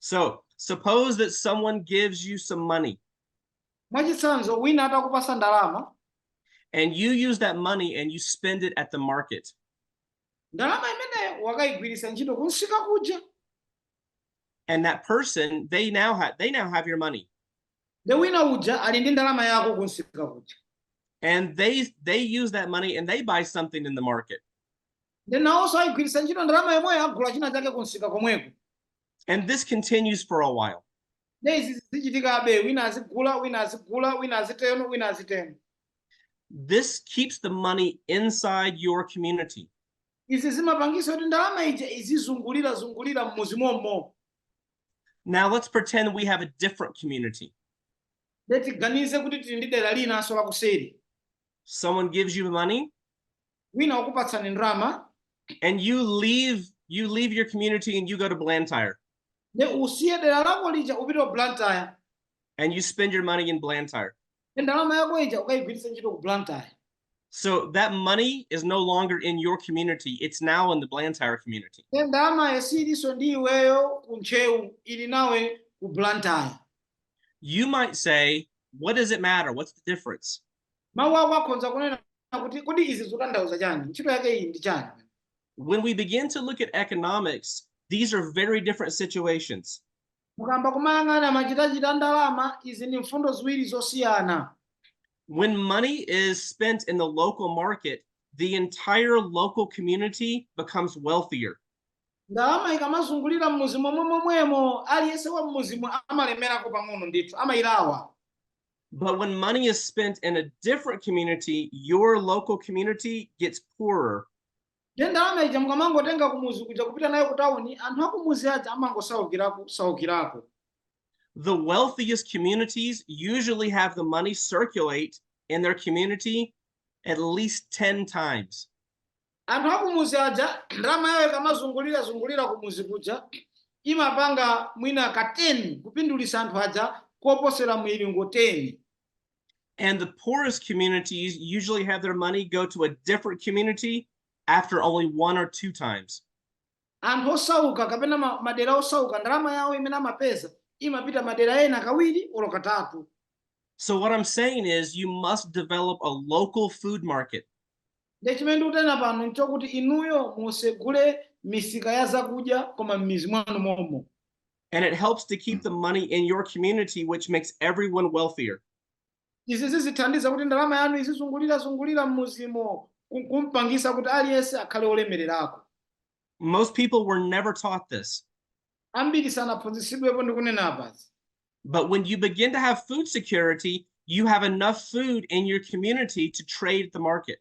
So suppose that someone gives you some money mwachitsanzo wina atakupasa ndalama, and you use that money and you spend it at the market. ndalama imeneyo wakayigwiritsa ntchito kunsika kuja, And that person, they now have your money. nde wina uja ali ndi ndalama yako kunsika kuja, And they use that money and they buy something in the market. nde nawonso ayigwiritsa ntchito ndalama yomweyo agula china chake kunsika komweko. And this continues for a while. Nde izi zichitikabe, wina azigula, wina azigula, wina aziteno, wina aziteno. This keeps the money inside your community. Izi zimapangisa kuti ndalama ija izizungulira mmuzi mommo. Now let's pretend we have a different community. Nde tiganize kuti tili ndi dera linanso lakuseri. Someone gives you money Wina wakupatsani ndalama, and you leave your community and you go to Blantyre nde usiye dera lako lija upite ku Blantyre, and you spend your money in Blantyre. nde ndalama yako ija ukayigwiritsa ntchito ku Blantyre. So that money is no longer in your community. It's now in the Blantyre community. Nde ndalama yasilinso ndi iweyo ku ntchewu, ili nawe ku Blantyre. You might say, what does it matter? What's the difference? Mawu ako akhonza kunena kuti kodi izi zikutanthauza chani, ntchito yake iyi ndi chani. When we begin to look at economics, these are very different situations. Mukamba kumayang'ana machitachita ndalama, izi ndi mfundo ziwiri zosiyana. When money is spent in the local market, the entire local community becomes wealthier. Ndalama ikamazungulira mmuzi momwemo, aliyense wa mmuzimo amalemerako pang'ono ndithu, amayilawa. But when money is spent in a different community, your local community gets poorer. Nde ndalama ija mukamangotenga kumuzi kuja kupita nayo ku tawuni, anthu akumuzi aja amangosaukirako. The wealthiest communities usually have the money circulate in their community at least 10 times. Anthu akumuzi aja ndalama yawo ikamazungulira kumuzi kuja, imapanga mwina ka 10 kupindulisa anthu aja koposera mwilingo 10. And the poorest communities usually have their money go to a different community after only 1 or 2 times. Anthu osauka kapena madera osauka, ndalama yawo imene amapeza imapita madera ena kawiri olo katatu. So what I'm saying is you must develop a local food market. Nde chimene ndikutena pano nchokuti inuyo musegule misika ya zakudya koma m'mizi mwanu mommo. And it helps to keep the money in your community, which makes everyone wealthier. Izi zizithandiza kuti ndalama yanu izizungulira m'muzimo, kumpangisa kuti aliyense akhale olemererako. Most people were never taught this. Ambiri sanaphunzitsidwepo ndikunena apazi. But when you begin to have food security, you have enough food in your community to trade at the market.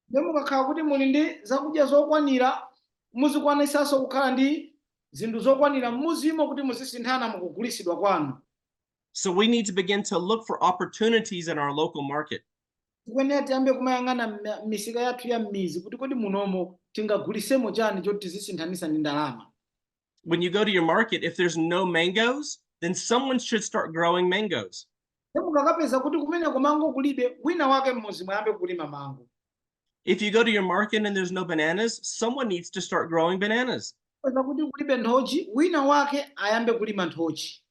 Nde mukakhala kuti muli ndi zakudya zokwanira, muzikwanisanso kukhala ndi zinthu zokwanira m'muzimo kuti muzisinthana mukugulisidwa kwanu. So we need to begin to look for opportunities in our local market. Tikwenera tiyambe kumayang'ana misika yathu ya m'mizi kuti kodi munomo tingagulisemo chani choti tizisinthanisa ndi ndalama. When you go to your market, if there's no mangoes, then someone should start growing mangoes. Nde mukakapeza kuti kumeneko mango kulibe, wina wake m'muzimo ayambe kulima mango. If you go to your market and there's no bananas, someone needs to start growing bananas. Peza kuti kulibe nthochi, wina wake ayambe kulima nthochi.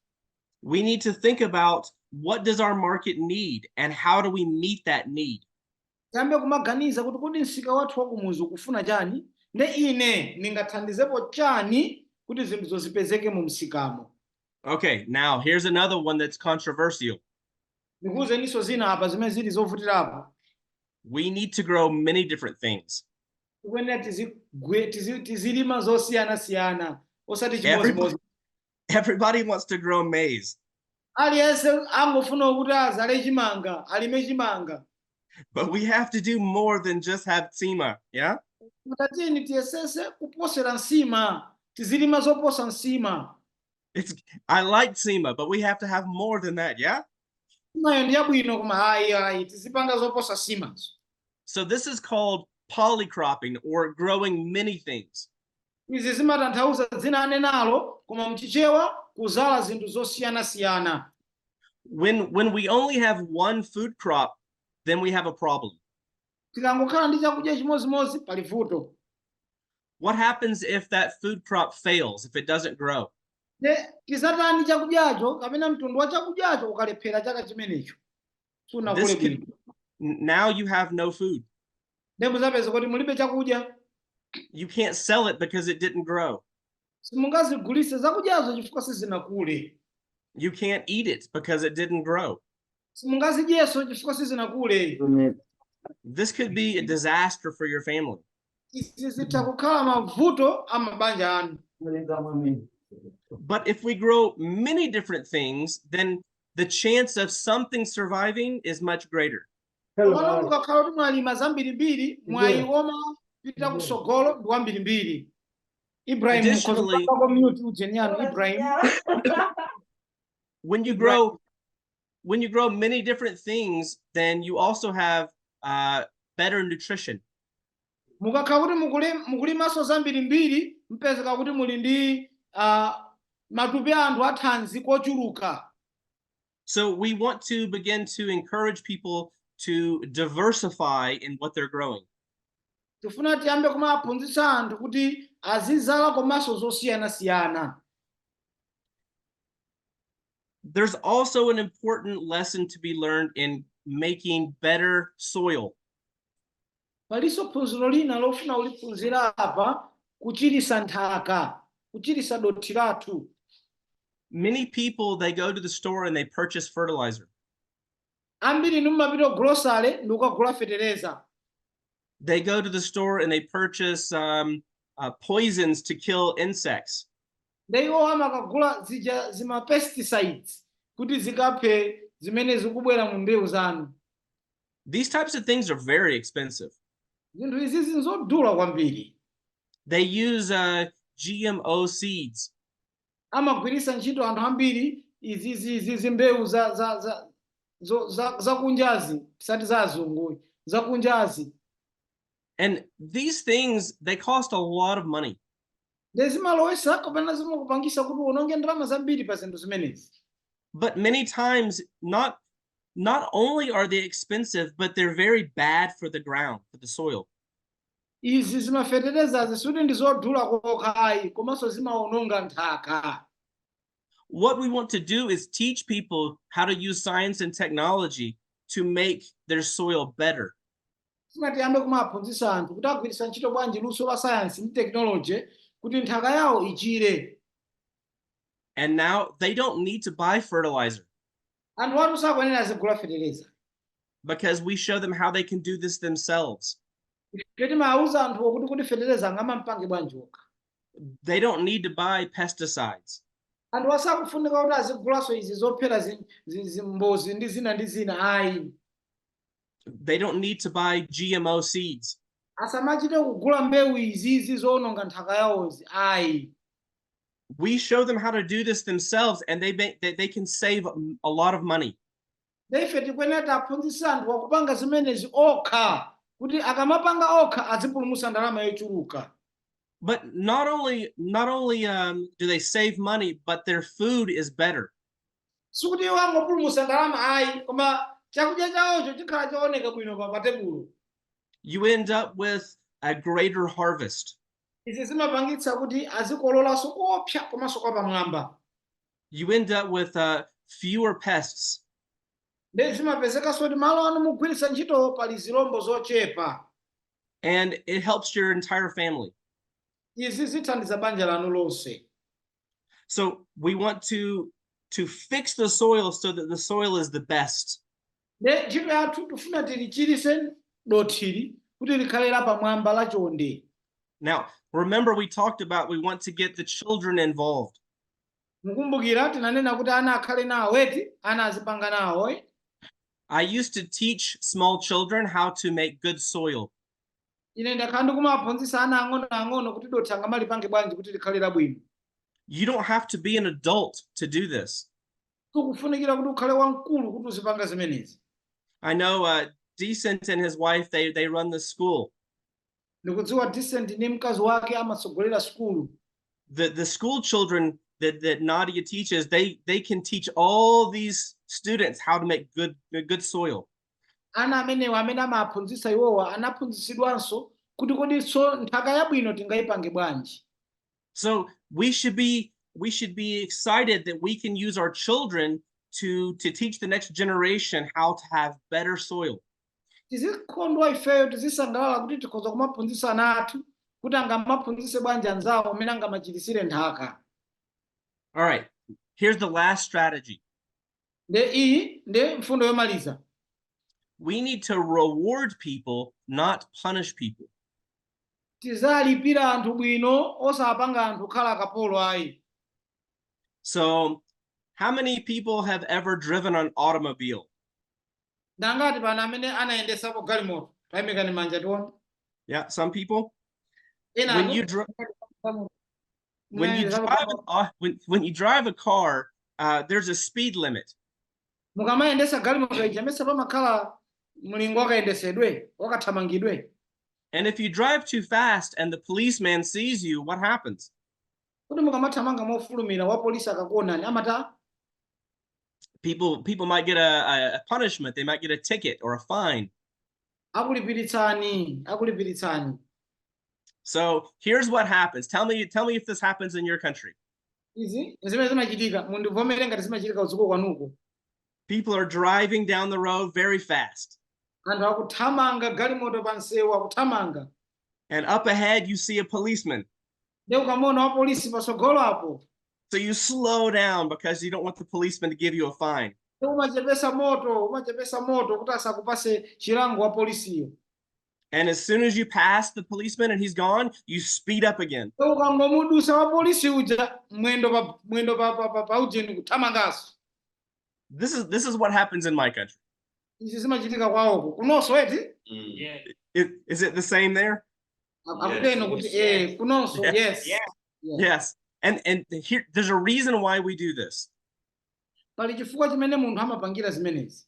We need to think about what does our market need and how do we meet that need? Tiyambe kumaganiza kuti kodi msika wathu wakumuzi ukufuna chani, nde ine ningathandizepo chani kuti zinthu zipezeke mu msikamo. Okay, now here's another one that's controversial. Ndikuwuzeniso zina apa zimene zili zovutirapo. We need to grow many different things. Tikwenera tizilima zosiyana-siyana, osati chimozimozi. Everybody wants to grow maize. Aliyense angofuna kuti azale chimanga, alime chimanga. But we have to do more than just have tsima, yeah? Mutatiyeni tiyesese kuposera nsima, tizilima zoposa nsima. I like tsima, but we have to have more than that, yeah? Simayo ndi yabwino koma hayi tizipanga zoposa simazo. So this is called polycropping or growing many things. Izi zimatanthauza dzina anenalo koma mchichewa kuzala zinthu zosiyana-siyana. When we only have one food crop, then we have a problem. Tikangokhala ndi chakudya chimozimozi pali vuto. What happens if that food crop fails, if it doesn't grow? Tizatani chakudyacho kapena mtundu wa chakudyacho ukalephera chaka chimenecho sunakule bwino. Now you have no food. Muzapeza kuti mulibe chakudya. You can't sell it because it didn't grow. Simungazigulitse zakudyazo chifukwa sizinakule. You can't eat it because it didn't grow. Simungazidyeso chifukwa sizinakule. This could be a disaster for your family. Izi zitha kukhala mavuto a mabanja anu. But if we grow many different things, then the chance of something surviving is much greater. Pano mukakhala kuti mwalima zambirimbiri, mwayi woma pita kusogolo ndi wambirimbiri. Ibrahim, Additionally, mute ujenyano Ibrahim. when you grow many different things, then you also have better nutrition. Mukakhala kuti mukulimaso zambirimbiri, mpezeka kuti muli ndi matupi anthu athanzi kochuluka. So we want to begin to encourage people to diversify in what they're growing. Tifuna tiyambe kumaphunzitsa anthu kuti azizala komanso zosiyana-siyana. There's also an important lesson to be learned in making better soil. Paliso phunziro lina lofuna uliphunzira apa kuchirisa nthaka, kuchirisa dothi lathu. Many people, they go to the store and they purchase fertilizer. Ambiri numapita grocery ndi ukagula fetereza. They go to the store and they purchase poisons to kill insects. Ndeiwo amakagula zima pesticides kuti zikaphe zimene zikubwera mu mbewu zanu. These types of things are very expensive. Zinthu izi zinzodula kwambiri. They use GMO seeds. Amagwirisa ntchito anthu ambiri izi mbewu za kunjazi, tisati za azungu, za kunjazi. And these things, they cost a lot of money. Zimalowesa kapena zimakupangisa kuti uwononge ndalama zambiri pa zinthu zimenezi. But many times, not only are they expensive, but they're very bad for the ground, for the soil. Izi zimafeterezazi suti ndi zodula kokhayi komanso zimawononga nthaka. What we want to do is teach people how to use science and technology to make their soil better. Simatiyambe kumaphunzitsa anthu kuti agwiritsa ntchito bwanji luso la science ndi technology kuti nthaka yawo ichire. And now they don't need to buy fertilizer. Anthu watu sakwenera zigula fetereza. Because we show them how they can do this themselves. Kuti mauza anthu kuti fetereza ngamampange bwanji okha. They don't need to buy pesticides. Anthu asakufunika kuti azigulaso izi zophera zimbozi ndi zina ayi. They don't need to buy GMO seeds. Asamachite kugula mbewu izi zowononga nthaka yawozi ayi. We show them how to do this themselves, and they can save a lot of money. Ife tikwenera taphunzitsa anthu akupanga zimenezi okha kuti akamapanga okha azipulumutsa ndalama yochuluka. But not only do they save money, but their food is better. Sikuti iwo angopulumutsa ndalama ayi, koma chakudya chawocho chikhala chooneka bwino pa tebulo. You end up with a greater harvest. Izi zimapangitsa kuti azikololanso kopsa komanso kwa pamwamba. You end up with fewer pests. Ndi zimapezekanso kuti malo anu mugwiritsa ntchito pali zilombo zochepa. And it helps your entire family. Izi zithandiza banja lanu lonse. So we want to fix the soil so that the soil is the best. Ntchito yathu tifuna tilichirise dothili kuti likhale la pamwamba la chonde. Now, remember we talked about we want to get the children involved. Mukumbukira tinanena kuti ana akhale nawo eti, ana azipanga nawo. I used to teach small children how to make good soil. Ine ndakhala ndikumaphunzitsa ana ang'ono kuti dothi angamalipange bwanji kuti likhale labwino. You don't have to be an adult to do this. Kukufunikira kuti ukhale wamkulu kuti uzipanga zimenezi. I know Decent and his wife, they run the school. Ndikudziwa Decent ni mkazi wake amatsogolera skulu. The school children that Nadia teaches, they can teach all these students how to make good soil. Ana amenewa amene amaphunzitsa iwowa anaphunzitsidwanso kuti kodi nthaka yabwino tingayipange bwanji. So we should be should be excited that we can use our children to teach the next generation how to have better soil. tizikondwa ifeyo tizisangalala kuti tikhoza kumaphunzitsa ana athu kuti angamaphunzitse bwanji anzawo amene angamachitisire nthaka. All right, here's the last strategy. Nde iyi nde mfundo yomaliza. We need to reward people, not punish people. Tizalipira anthu bwino osapanga anthu kukhala akapolo ayi. So how many people have ever driven an automobile? Ndangati pana amene anayendesapo galimoto tayimikani manja tione. Yeah, some people. Ena When anu- you when you drive a car, there's a speed limit. mukamayendesa galimoto ija mesa pamakhala mlingo wakayendesedwe wakathamangidwe. And if you drive too fast and the policeman sees you, what happens? Kuti mukamathamanga mofulumira wa polisi akakuonani amata People might get a punishment. They might get a ticket or a fine. akulipiritsani. So here's what happens. Tell me if this happens in your country. Izi zimene zimachitika mundivomere ngati zimachitika usiku kwanuko. People are driving down the road very fast. Anthu akuthamanga galimoto pa msewu akuthamanga. And up ahead, you see a policeman. Nde ukamona wa polisi pasogolo apo. So you slow down because you don't want the policeman to give you a fine. Umachepesa moto kuti asakupase chilango wa polisiyo. And as soon as you pass the policeman and he's gone, you speed up again. Ukangomudusa wa polisi uja mwendo pa ujeni kuthamangaso. This is what happens in my country. Izi zimachitika kwawoko. Kunonso eti? Is it the same there? Akuteno kuti kunonso yes. Yes. And here there's a reason why we do this. Pali chifukwa chimene munthu amapangira zimenezi.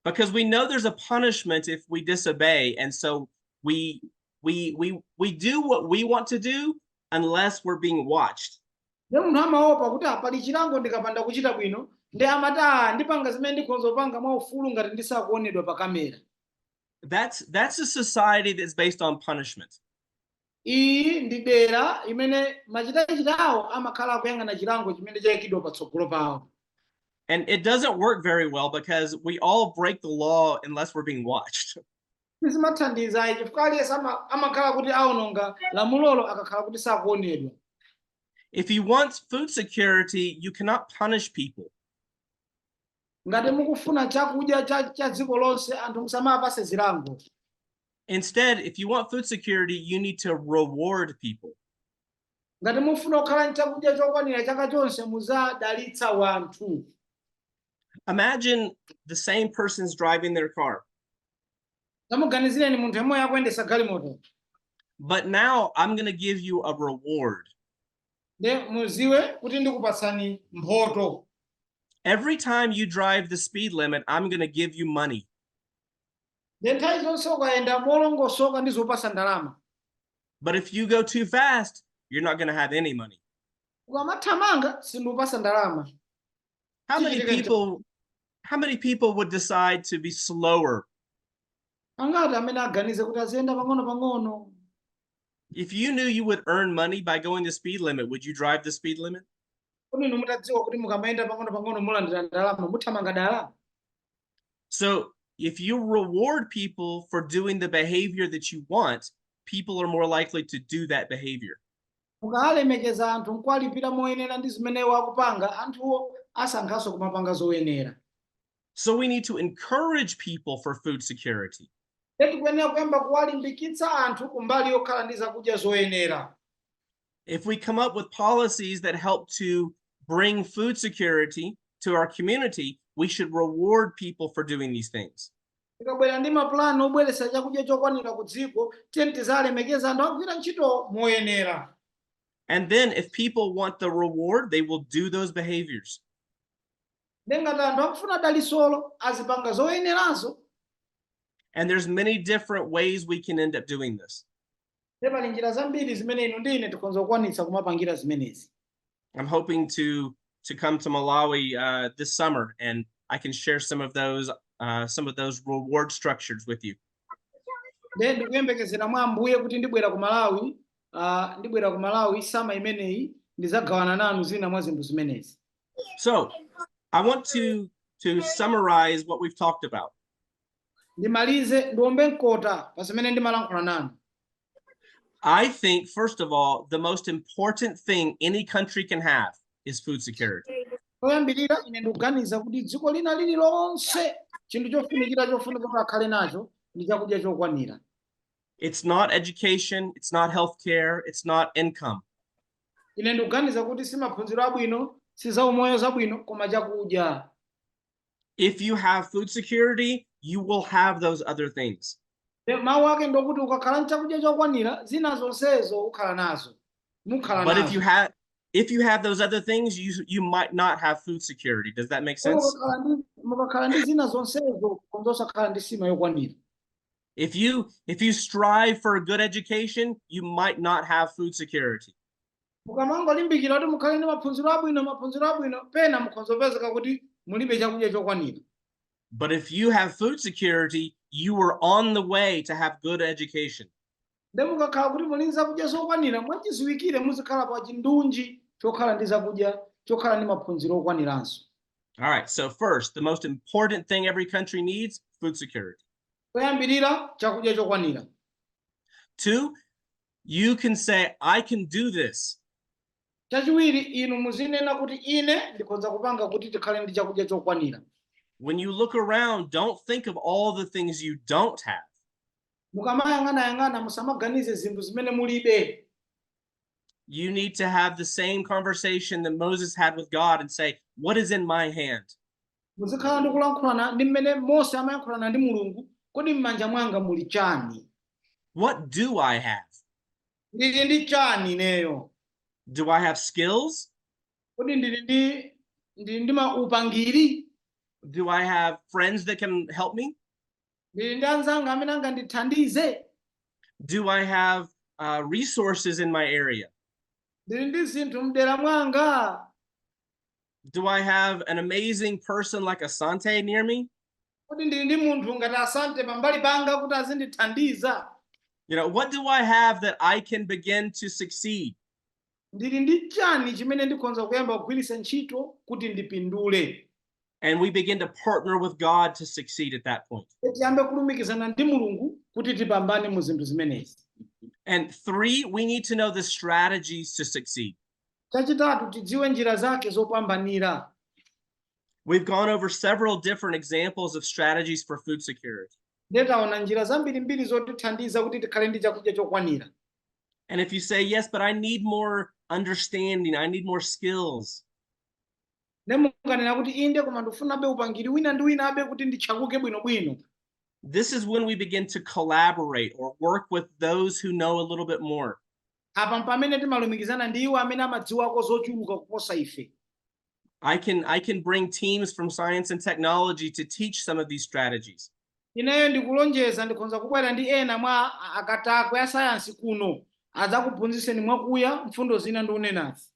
Because we know there's a punishment if we disobey, and so we do what we want to do unless we're being watched. Nde munthu amaopa kuti pali chilango ndikapanda kuchita bwino, nde amati ndipanga zimene ndikhonza kupanga mwaufulu ngati ndisakuonedwa pa kamera. That's a society that's based on punishment. Iyi ndi dera imene machitachitawo amakhala akuyang'ana chilango chimene chayikidwa patsogolo pawo. And it doesn't work very well because we all break the law unless we're being watched. Zimathandiza chifukwa aliyense amakhala kuti aononga lamulolo akakhala kuti sakuonedwa. If you want food security, you cannot punish people. Ngati mukufuna chakudya cha dziko lonse anthu musamapase zilango. Instead, if you want food security, you need to reward people. Ngati mufuna kukhala chakudya chokwanira chaka chonse muzadalitsa wanthu. Imagine the same person's driving their car. Tamuganizireni munthu yemwe akuyendesa galimoto. But now I'm going to give you a reward. Nde muziwe kuti ndikupatsani mphoto. Every time you drive the speed limit, I'm going to give you money. Nde nthawi zonse ukayenda molongosoka ndizopasa ndalama. But if you go too fast, you're not going to have any money. Ukamathamanga sindikupasa ndalama. How many people would decide to be slower? Angati amene aganize kuti aziyenda pang'ono-pang'ono. If you knew you would earn money by going the speed limit, would you drive the speed limit? Kodi inu mutadziwa kuti mukamayenda pang'ono-pang'ono mulandira ndalama muthamanga dala. So if you reward people for doing the behavior that you want, people are more likely to do that behavior. Mukalemekeza anthu nkwalipira moyenera ndi zimene wakupanga anthuwo asankhanso kumapanga zoyenera. So we need to encourage people for food security. Tikuyenera kuyamba kuwalimbikitsa anthu kumbali yokhala ndi zakudya zoyenera. If we come up with policies that help to bring food security to our community, we should reward people for doing these things. Tikabwera ndi mapulani obweretsa chakudya chokwanira ku dziko, tiyeni tizalemekeza anthu akugwira ntchito moyenera. And then if people want the reward, they will do those behaviors. Ngati anthu akufuna dalisolo azipanga zoyeneranso. And there's many different ways we can end up doing this. Pali njira zambiri zimene inu ndine tikhonza kukwanitsa kumapangira zimenezi. I'm hoping to come to Malawi this summer, and I can share some of those reward structures with you. Ndikuyembekezera mwa Ambuye kuti ndibwera ku Malawi sama imeneyi ndizagawana nanu zina mwa zinthu zimenezi. So I want to summarize what we've talked about. Ndimalize ndiombe mkota pa zimene ndimalankhula nanu. I think, first of all, the most important thing any country can have is food security. Poyambirira ine ndikuganiza kuti dziko lina lililonse chinthu chofunikira chofunika kuti akhale nacho ndi chakudya chokwanira. It's not education, it's not healthcare, it's not income. Ine ndikuganiza kuti si maphunziro abwino, si zaumoyo zabwino, koma chakudya. If you have food security, you will have those other things. Mawu ake ndokuti ukakhala chakudya chokwanira zina zonsezo ukhala nazo. Mukhala But nazo. if you have those other things, you might not have food security. Does that make sense? Mukakhala ndi zina zonsezo kondosakhala ndi sima yokwanira. If you strive for a good education, you might not have food security. Mukamangolimbikira kuti mukhale ndi maphunziro abwino, pena mukhozopezeka kuti mulibe chakudya chokwanira. But if you have food security, you are on the way to have good education. Nde mukakhala kuti muli zakudya zokwanira, mwachiziwikire muzikhala pa chindunji chokhala ndi zakudya, chokhala ndi maphunziro okwaniranso. All right, so first, the most important thing every country needs, food security. Poyambirira chakudya chokwanira. 2, you can say, I can do this. Chachiwiri inu muzinena kuti ine ndikonza kupanga kuti tikhale ndi chakudya chokwanira. When you look around, don't think of all the things you don't have. Mukamayang'ana musamaganize zinthu zimene mulibe. You need to have the same conversation that Moses had with God and say, what is in my hand? Muzikhala ndi kulankhulana ndi mmene Mose amayankhulana ndi Mulungu, kodi m'manja mwanga muli chani? What do I have? Ndili ndi chani neyo? Do I have skills? Kodi ndili ndi upangiri? Do I have friends that can help me? Ndili ndi anzanga amene angandithandize? Do I have resources in my area? Ndili ndi zinthu mdera mwanga? Do I have an amazing person like Asante near me? Kodi ndili ndi munthu ngati Asante pambali panga kuti azindithandiza? You know, what do I have that I can begin to succeed? Ndili ndi chani chimene ndikonza kuyamba kugwiritsa ntchito kuti ndipindule? And we begin to partner with God to succeed at that point. Tiyambe kulumikizana ndi Mulungu kuti tipambane mu zinthu zimenezi. And 3, we need to know the strategies to succeed. Chachitatu tidziwe njira zake zopambanira. We've gone over several different examples of strategies for food security. Ndetaona njira zambirimbiri zotithandiza kuti tikhale ndi chakudya chokwanira. And if you say, yes, but I need more understanding, I need more skills. Nemukanena kuti inde koma ndifunabe upangiri wina ndi wina abe kuti ndichakuke bwinobwino. This is when we begin to collaborate or work with those who know a little bit more. Apa pamene timalumikizana ndi iwo amene amadziwako zochuluka kuposa ife. I can bring teams from science and technology to teach some of these strategies. Ineyo ndikulonjeza ndikonza kubwera ndi ena mwa akatakwe ya sayansi kuno adzakuphunzitseni mwakuya mfundo zina ndi unenazi.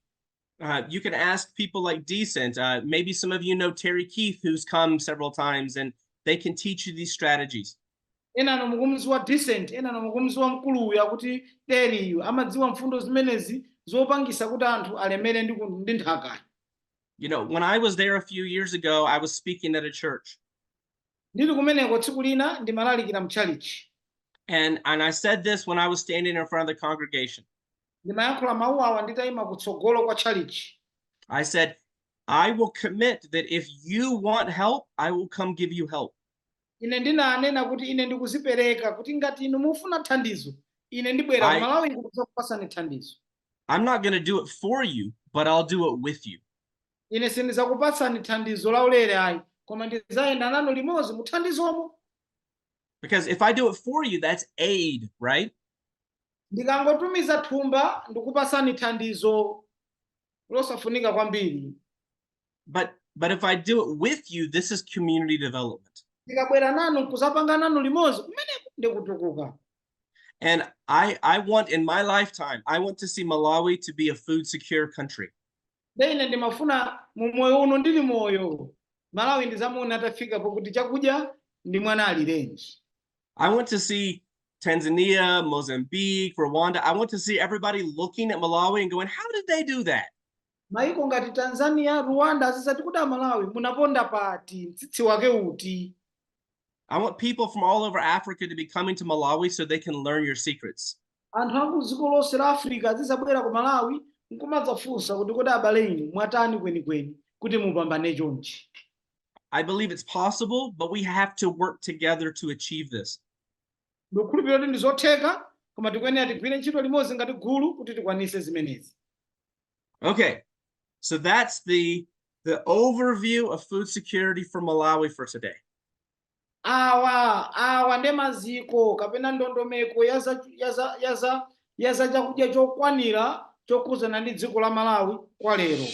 You can ask people like Decent. Maybe some of you know Terry Keith, who's come several times, and they can teach you these strategies. Ena no mukumziwa Decent, ena no mukumziwa mkuluya kuti Terry amadziwa mfundo zimenezi zopangisa kuti anthu alemere ndi nthaka. You know, when I was there a few years ago, I was speaking at a church. Ndili kumeneko tsiku lina ndimalalikira mchalichi. And I said this when I was standing in front of the congregation. Ndimayankhula mawu awa nditayima kutsogolo kwa chalichi. I said, I will commit that if you want help, I will come give you help. Ine ndinanena kuti ine ndikuzipereka kuti ngati inu mufuna thandizo, ine ndibwera Malawi ndikuzakupasani thandizo. I'm not going to do it for you, but I'll do it with you. Ine sindizakupatsani thandizo laulere ayi, koma ndizayenda nanu limodzi muthandizomo. Because if I do it for you, that's aid, right? Ndikangotumiza thumba ndikupasani thandizo losafunika kwambiri. But if I do it with you, this is community development. Ndikabwera nanu kuzapanga nanu limodzi kumene ndikutukuka. And I want in my lifetime, I want to see Malawi to be a food secure country. Ine ndimafuna mu moyo uno ndili moyo Malawi ndizamuona atafika pokuti chakudya ndi mwana alirenji. I want to see Tanzania, Mozambique, Rwanda. I want to see everybody looking at Malawi and going, how did they do that? maiko ngati Tanzania, Rwanda azisati kuda Malawi munaponda pati mtsitsi wake uti. I want people from all over Africa to be coming to Malawi so they can learn your secrets. Anthu aku dziko lonse la Africa azisabwera ku Malawi nkumadzafunsa kuti kodi abale inu mwatani kwenikweni kuti mupambane chonchi. I believe it's possible, but we have to work together to achieve this. Ndikukhulupirira kuti ndi zotheka, koma tikuyenera tigwire ntchito limodzi ngati gulu kuti tikwanise zimenezi. Okay, so that's the overview of food security for Malawi for today. Awa ndi maziko kapena ndondomeko ya za chakudya chokwanira chokhudzana ndi dziko la Malawi kwa lero.